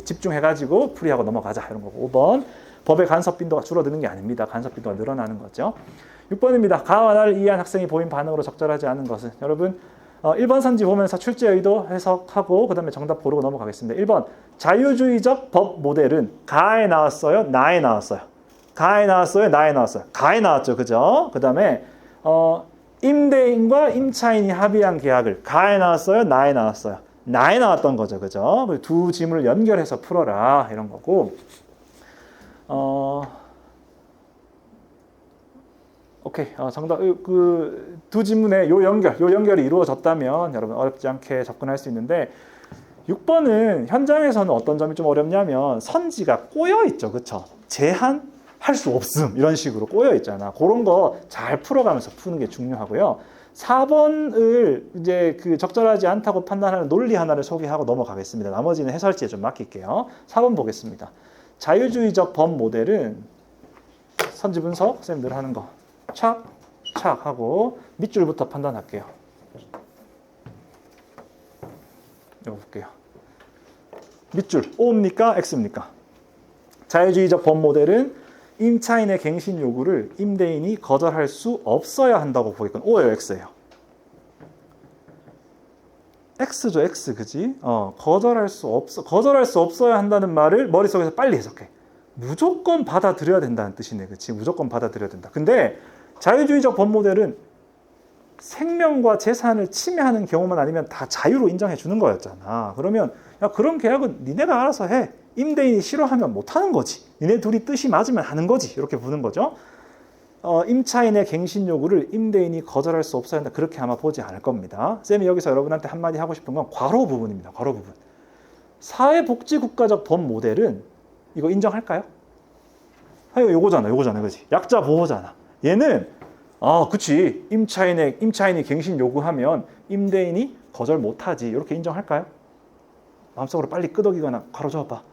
집중해가지고 풀이하고 넘어가자 이런 거고. 5번 법의 간섭 빈도가 줄어드는 게 아닙니다. 간섭 빈도가 늘어나는 거죠. 6번입니다. 가와 나를 이해한 학생이 보인 반응으로 적절하지 않은 것은? 여러분 1번 선지 보면서 출제 의도 해석하고 그 다음에 정답 고르고 넘어가겠습니다. 1번 자유주의적 법 모델은 가에 나왔어요? 나에 나왔어요? 가에 나왔어요? 나에 나왔어요? 가에 나왔죠. 그죠? 그 다음에 임대인과 임차인이 합의한 계약을 가에 나왔어요? 나에 나왔어요? 나에 나왔던 거죠. 그죠? 두 지문을 연결해서 풀어라 이런 거고. 오케이. 정답. 두 지문의 요 연결이 이루어졌다면 여러분 어렵지 않게 접근할 수 있는데 6번은 현장에서는 어떤 점이 좀 어렵냐면 선지가 꼬여 있죠. 그쵸? 제한할 수 없음 이런 식으로 꼬여 있잖아. 그런 거 잘 풀어가면서 푸는 게 중요하고요. 4번을 이제 적절하지 않다고 판단하는 논리 하나를 소개하고 넘어가겠습니다. 나머지는 해설지에 좀 맡길게요. 4번 보겠습니다. 자유주의적 법 모델은 선지 분석 선생님 늘 하는 거 착 하고 밑줄부터 판단할게요. 이거 볼게요. 밑줄 O입니까? X입니까? 자유주의적 법 모델은 임차인의 갱신 요구를 임대인이 거절할 수 없어야 한다고 보겠건 O예요, X예요? X죠, X, 그지? 거절할 수 없어야 한다는 말을 머릿속에서 빨리 해석해. 무조건 받아들여야 된다는 뜻이네, 그치? 무조건 받아들여야 된다. 근데 자유주의적 법 모델은 생명과 재산을 침해하는 경우만 아니면 다 자유로 인정해 주는 거였잖아. 그러면 야, 그런 계약은 니네가 알아서 해. 임대인이 싫어하면 못 하는 거지. 니네 둘이 뜻이 맞으면 하는 거지. 이렇게 보는 거죠. 임차인의 갱신 요구를 임대인이 거절할 수 없어야 한다. 그렇게 아마 보지 않을 겁니다. 쌤이 여기서 여러분한테 한마디 하고 싶은 건 괄호 부분입니다. 괄호 부분. 사회복지국가적 법 모델은 이거 인정할까요? 요거잖아, 그렇지? 약자 보호잖아. 얘는 그치. 임차인이 갱신 요구하면 임대인이 거절 못하지. 이렇게 인정할까요? 마음속으로 빨리 끄덕이거나 가로줘봐.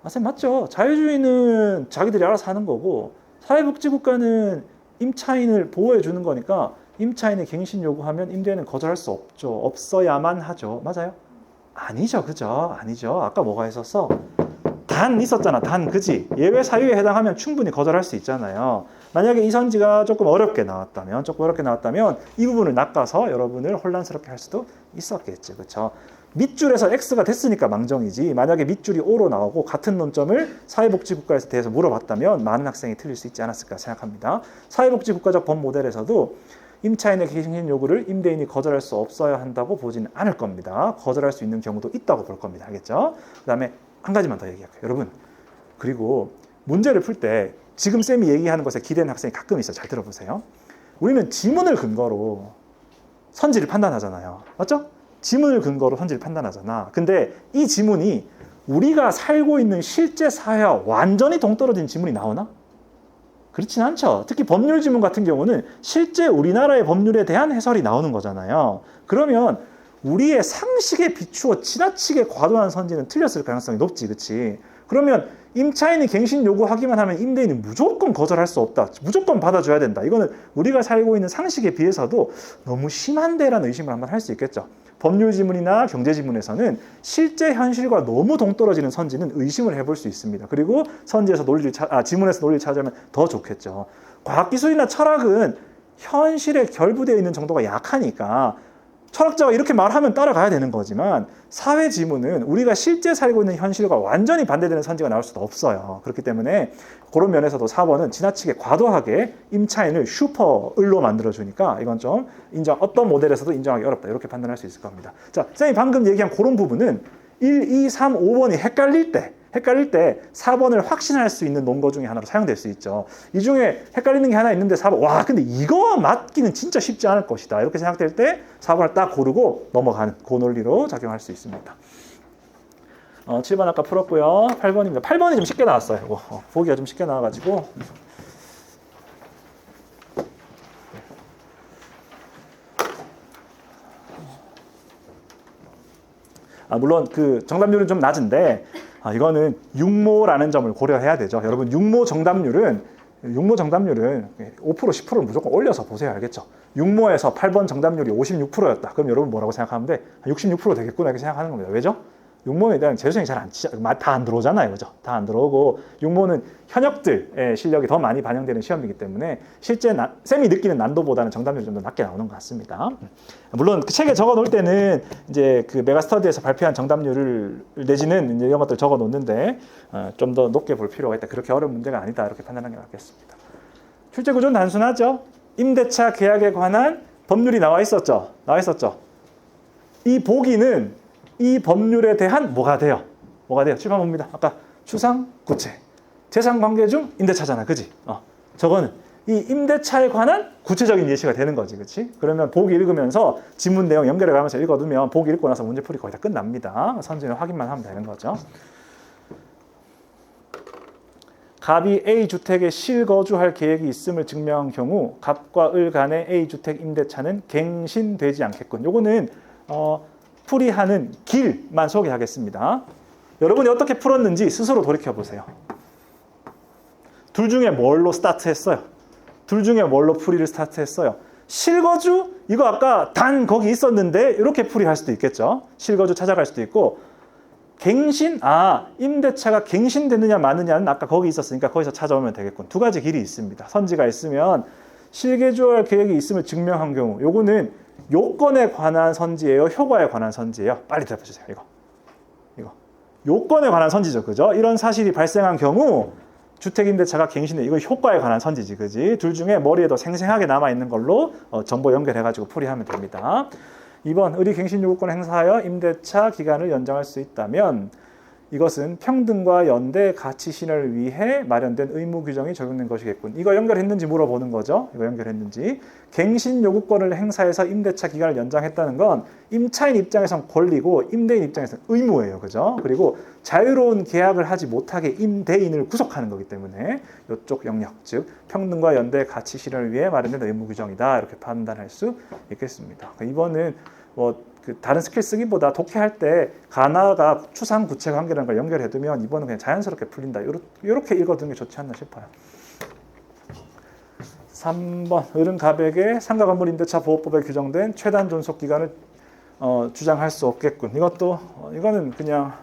쌤 맞죠? 자유주의는 자기들이 알아서 하는 거고 사회복지국가는 임차인을 보호해 주는 거니까 임차인이 갱신 요구하면 임대인은 거절할 수 없죠. 없어야만 하죠. 맞아요? 아니죠. 그죠? 아니죠. 아까 뭐가 있었어? 단 있었잖아. 단, 그지? 예외 사유에 해당하면 충분히 거절할 수 있잖아요. 만약에 이 선지가 조금 어렵게 나왔다면 이 부분을 낚아서 여러분을 혼란스럽게 할 수도 있었겠죠. 그렇죠? 밑줄에서 X가 됐으니까 망정이지. 만약에 밑줄이 O로 나오고 같은 논점을 사회복지국가에서 대해서 물어봤다면 많은 학생이 틀릴 수 있지 않았을까 생각합니다. 사회복지국가적 법 모델에서도 임차인의 갱신 요구를 임대인이 거절할 수 없어야 한다고 보지는 않을 겁니다. 거절할 수 있는 경우도 있다고 볼 겁니다. 알겠죠? 그 다음에 한 가지만 더 얘기할게요. 여러분, 그리고 문제를 풀 때 지금 쌤이 얘기하는 것에 기대는 학생이 가끔 있어요. 잘 들어보세요. 우리는 지문을 근거로 선지를 판단하잖아요. 맞죠? 지문을 근거로 선지를 판단하잖아. 근데 이 지문이 우리가 살고 있는 실제 사회와 완전히 동떨어진 지문이 나오나? 그렇진 않죠. 특히 법률 지문 같은 경우는 실제 우리나라의 법률에 대한 해설이 나오는 거잖아요. 그러면 우리의 상식에 비추어 지나치게 과도한 선지는 틀렸을 가능성이 높지, 그치? 그러면 임차인이 갱신 요구하기만 하면 임대인이 무조건 거절할 수 없다. 무조건 받아줘야 된다. 이거는 우리가 살고 있는 상식에 비해서도 너무 심한데라는 의심을 한번 할 수 있겠죠. 법률 지문이나 경제 지문에서는 실제 현실과 너무 동떨어지는 선지는 의심을 해볼 수 있습니다. 그리고 선지에서 지문에서 논리를 찾으면 더 좋겠죠. 과학기술이나 철학은 현실에 결부되어 있는 정도가 약하니까 철학자가 이렇게 말하면 따라가야 되는 거지만 사회 지문은 우리가 실제 살고 있는 현실과 완전히 반대되는 선지가 나올 수도 없어요. 그렇기 때문에 그런 면에서도 4번은 지나치게 과도하게 임차인을 슈퍼을로 만들어주니까 이건 좀 어떤 모델에서도 인정하기 어렵다. 이렇게 판단할 수 있을 겁니다. 자, 선생님이 방금 얘기한 그런 부분은 1, 2, 3, 5번이 헷갈릴 때 4번을 확신할 수 있는 논거 중에 하나로 사용될 수 있죠. 이 중에 헷갈리는 게 하나 있는데 4번, 와, 근데 이거 맞기는 진짜 쉽지 않을 것이다. 이렇게 생각될 때 4번을 딱 고르고 넘어가는 그 논리로 작용할 수 있습니다. 7번 아까 풀었고요. 8번입니다. 8번이 좀 쉽게 나왔어요. 이거. 보기가 좀 쉽게 나와가지고. 물론 그 정답률은 좀 낮은데 이거는 육모라는 점을 고려해야 되죠. 여러분 육모 정답률은 5% 10%를 무조건 올려서 보세요. 알겠죠? 육모에서 8번 정답률이 56%였다. 그럼 여러분 뭐라고 생각하면 돼? 66% 되겠구나 이렇게 생각하는 겁니다. 왜죠? 육모에 대한 재수생이 다 안 들어오잖아요. 그죠? 다 안 들어오고 육모는 현역들의 실력이 더 많이 반영되는 시험이기 때문에 실제 쌤이 느끼는 난도보다는 정답률이 좀 더 낮게 나오는 것 같습니다. 물론 그 책에 적어 놓을 때는 이제 그 메가스터디에서 발표한 정답률을 내지는 이제 이런 것들 적어 놓는데 좀 더 높게 볼 필요가 있다. 그렇게 어려운 문제가 아니다. 이렇게 판단하는 게 맞겠습니다. 출제 구조는 단순하죠. 임대차 계약에 관한 법률이 나와 있었죠. 이 보기는 이 법률에 대한 뭐가 돼요? 7번 봅니다. 아까 추상, 구체, 재산관계 중 임대차잖아. 그지? 저거는 이 임대차에 관한 구체적인 예시가 되는 거지. 그치? 그러면 보기 읽으면서 지문 내용 연결해 가면서 읽어두면 보기 읽고 나서 문제풀이 거의 다 끝납니다. 선지는 확인만 하면 되는 거죠. 갑이 A주택에 실거주할 계획이 있음을 증명한 경우 갑과 을 간의 A주택 임대차는 갱신되지 않겠군. 요거는 풀이하는 길만 소개하겠습니다. 여러분이 어떻게 풀었는지 스스로 돌이켜보세요. 둘 중에 뭘로 스타트했어요? 둘 중에 뭘로 풀이를 스타트했어요? 실거주? 이거 아까 단 거기 있었는데 이렇게 풀이할 수도 있겠죠. 실거주 찾아갈 수도 있고 갱신? 임대차가 갱신되느냐 마느냐는 아까 거기 있었으니까 거기서 찾아오면 되겠군. 두 가지 길이 있습니다. 선지가 있으면 실개조할 계획이 있음을 증명한 경우 요거는 요건에 관한 선지예요? 효과에 관한 선지예요? 빨리 대답해주세요. 이거. 요건에 관한 선지죠. 그죠? 이런 사실이 발생한 경우 주택임대차가 갱신돼. 이거 효과에 관한 선지지. 그지? 둘 중에 머리에 더 생생하게 남아있는 걸로 정보 연결해가지고 풀이하면 됩니다. 2번, 의리 갱신 요구권 행사하여 임대차 기간을 연장할 수 있다면 이것은 평등과 연대 가치 신을 위해 마련된 의무 규정이 적용된 것이겠군. 이거 연결했는지 물어보는 거죠. 이거 연결했는지. 갱신 요구권을 행사해서 임대차 기간을 연장했다는 건 임차인 입장에선 권리고 임대인 입장에서는 의무예요. 그죠? 그리고 자유로운 계약을 하지 못하게 임대인을 구속하는 거기 때문에 이쪽 영역, 즉 평등과 연대 가치 실현을 위해 마련된 의무 규정이다. 이렇게 판단할 수 있겠습니다. 이번은 그 다른 스킬 쓰기보다 독해할 때 가나가 추상 구체 관계라는 걸 연결해두면 이번은 그냥 자연스럽게 풀린다. 이렇게 읽어두는 게 좋지 않나 싶어요. 3번 을은 갑에게 상가 건물 임대차 보호법에 규정된 최단 존속 기간을 주장할 수 없겠군. 이거는 그냥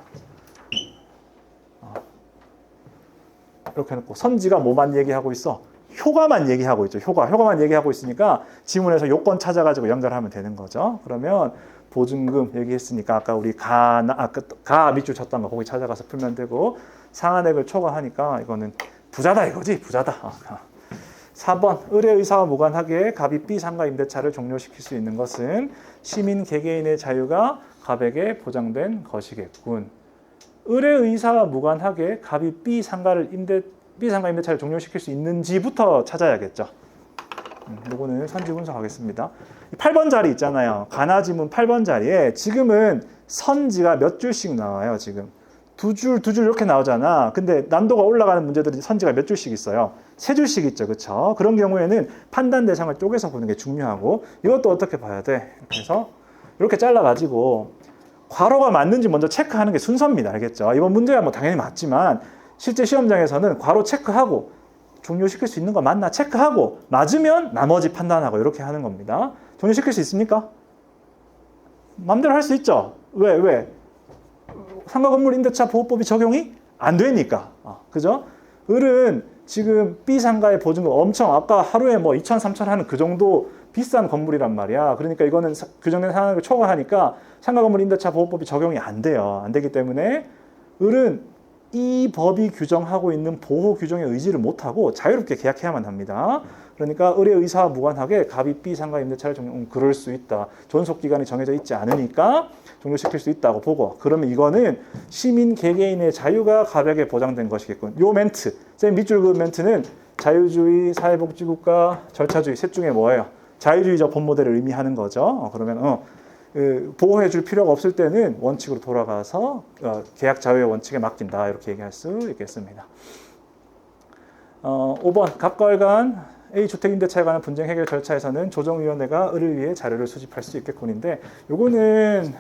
이렇게 해놓고 선지가 뭐만 얘기하고 있어? 효과만 얘기하고 있죠. 효과만 얘기하고 있으니까 지문에서 요건 찾아가지고 연결하면 되는 거죠. 그러면 보증금 얘기했으니까 아까 우리 가 밑줄 쳤던 거 거기 찾아가서 풀면 되고 상한액을 초과하니까 이거는 부자다 이거지. 부자다. 4번 을의 의사와 무관하게 갑이 B 상가 임대차를 종료시킬 수 있는 것은 시민 개개인의 자유가 갑에게 보장된 것이겠군. 을의 의사와 무관하게 갑이 B 상가 임대차를 종료시킬 수 있는지부터 찾아야겠죠. 요거는 선지 분석하겠습니다. 8번 자리 있잖아요. 가나 지문 8번 자리에 지금은 선지가 몇 줄씩 나와요. 지금 두 줄 이렇게 나오잖아. 근데 난도가 올라가는 문제들은 선지가 몇 줄씩 있어요. 세 줄씩 있죠. 그렇죠? 그런 경우에는 판단 대상을 쪼개서 보는 게 중요하고 이것도 어떻게 봐야 돼? 그래서 이렇게 잘라가지고 괄호가 맞는지 먼저 체크하는 게 순서입니다. 알겠죠? 이번 문제가 뭐 당연히 맞지만 실제 시험장에서는 괄호 체크하고 종료시킬 수 있는 거 맞나 체크하고 맞으면 나머지 판단하고 이렇게 하는 겁니다. 종료시킬 수 있습니까? 마음대로 할 수 있죠. 왜? 상가 건물 임대차 보호법이 적용이 안 되니까. 그죠? 을은 지금 B 상가의 보증금 엄청 아까 하루에 뭐 2천, 3천 하는 그 정도 비싼 건물이란 말이야. 그러니까 이거는 규정된 상한을 초과하니까 상가 건물 임대차 보호법이 적용이 안 돼요. 안 되기 때문에 을은 이 법이 규정하고 있는 보호 규정에 의지를 못하고 자유롭게 계약해야만 합니다. 그러니까 을의 의사와 무관하게 갑이 B 상가 임대차를 그럴 수 있다. 존속 기간이 정해져 있지 않으니까 종료시킬 수 있다고 보고 그러면 이거는 시민 개개인의 자유가 갑에게 보장된 것이겠군. 요 멘트, 쌤 밑줄 그 멘트는 자유주의, 사회복지국가, 절차주의 셋 중에 뭐예요? 자유주의적 법 모델을 의미하는 거죠. 그러면 보호해 줄 필요가 없을 때는 원칙으로 돌아가서 계약 자유의 원칙에 맡긴다 이렇게 얘기할 수 있겠습니다. 5번 갑과을간 A주택임대차에 관한 분쟁 해결 절차에서는 조정위원회가 을을 위해 자료를 수집할 수 있겠군인데 요거는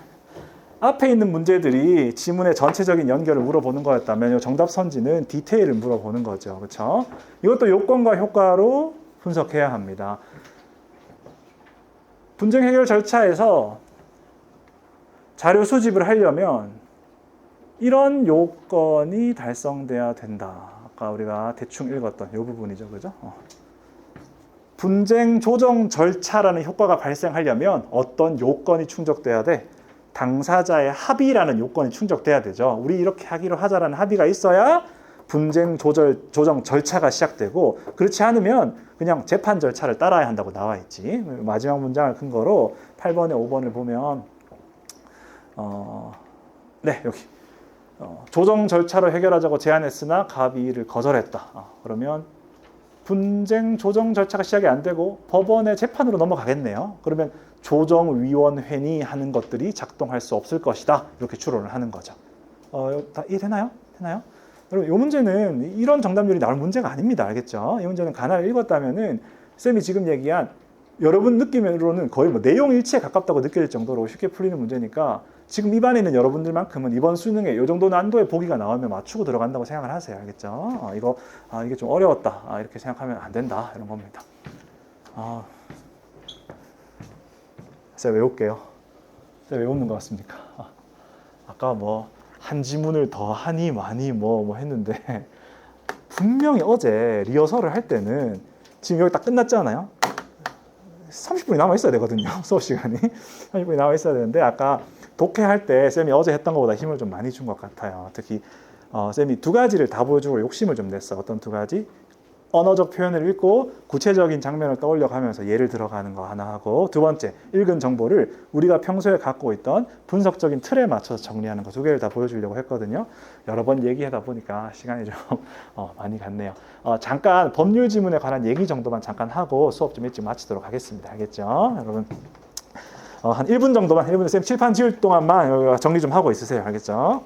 앞에 있는 문제들이 지문의 전체적인 연결을 물어보는 거였다면 정답 선지는 디테일을 물어보는 거죠. 그렇죠? 이것도 요건과 효과로 분석해야 합니다. 분쟁 해결 절차에서 자료 수집을 하려면 이런 요건이 달성돼야 된다. 아까 우리가 대충 읽었던 이 부분이죠. 그죠? 분쟁 조정 절차라는 효과가 발생하려면 어떤 요건이 충족돼야 돼? 당사자의 합의라는 요건이 충족돼야 되죠. 우리 이렇게 하기로 하자라는 합의가 있어야 분쟁 조정 절차가 시작되고, 그렇지 않으면 그냥 재판 절차를 따라야 한다고 나와 있지. 마지막 문장을 근거로 8번에 5번을 보면 네, 여기 조정 절차로 해결하자고 제안했으나 갑이를 거절했다. 그러면 분쟁 조정 절차가 시작이 안 되고 법원의 재판으로 넘어가겠네요. 그러면 조정위원회니 하는 것들이 작동할 수 없을 것이다. 이렇게 추론을 하는 거죠. 다 이해되나요? 되나요? 여러분, 이 문제는 이런 정답률이 나올 문제가 아닙니다. 알겠죠? 이 문제는 가나를 읽었다면은 쌤이 지금 얘기한 여러분 느낌으로는 거의 뭐 내용 일치에 가깝다고 느껴질 정도로 쉽게 풀리는 문제니까 지금 입안에 있는 여러분들만큼은 이번 수능에 이 정도 난도의 보기가 나오면 맞추고 들어간다고 생각을 하세요. 알겠죠? 이게 좀 어려웠다. 이렇게 생각하면 안 된다. 이런 겁니다. 제가 외울게요. 제가 외우는 것 같습니까? 아까 뭐 한 지문을 더 하니 많이 뭐 했는데 분명히 어제 리허설을 할 때는 지금 여기 딱 끝났잖아요. 30분이 남아 있어야 되거든요. 수업 시간이 30분이 남아 있어야 되는데 아까 독해할 때 쌤이 어제 했던 것보다 힘을 좀 많이 준 것 같아요. 특히 쌤이 두 가지를 다 보여주고 욕심을 좀 냈어. 어떤 두 가지? 언어적 표현을 읽고 구체적인 장면을 떠올려 가면서 예를 들어가는 거 하나 하고, 두 번째, 읽은 정보를 우리가 평소에 갖고 있던 분석적인 틀에 맞춰서 정리하는 거 두 개를 다 보여주려고 했거든요. 여러 번 얘기하다 보니까 시간이 좀 많이 갔네요. 잠깐 법률 지문에 관한 얘기 정도만 잠깐 하고 수업 좀 일찍 마치도록 하겠습니다. 알겠죠? 여러분, 한 1분 정도만, 1분 쌤 칠판 지울 동안만 정리 좀 하고 있으세요. 알겠죠?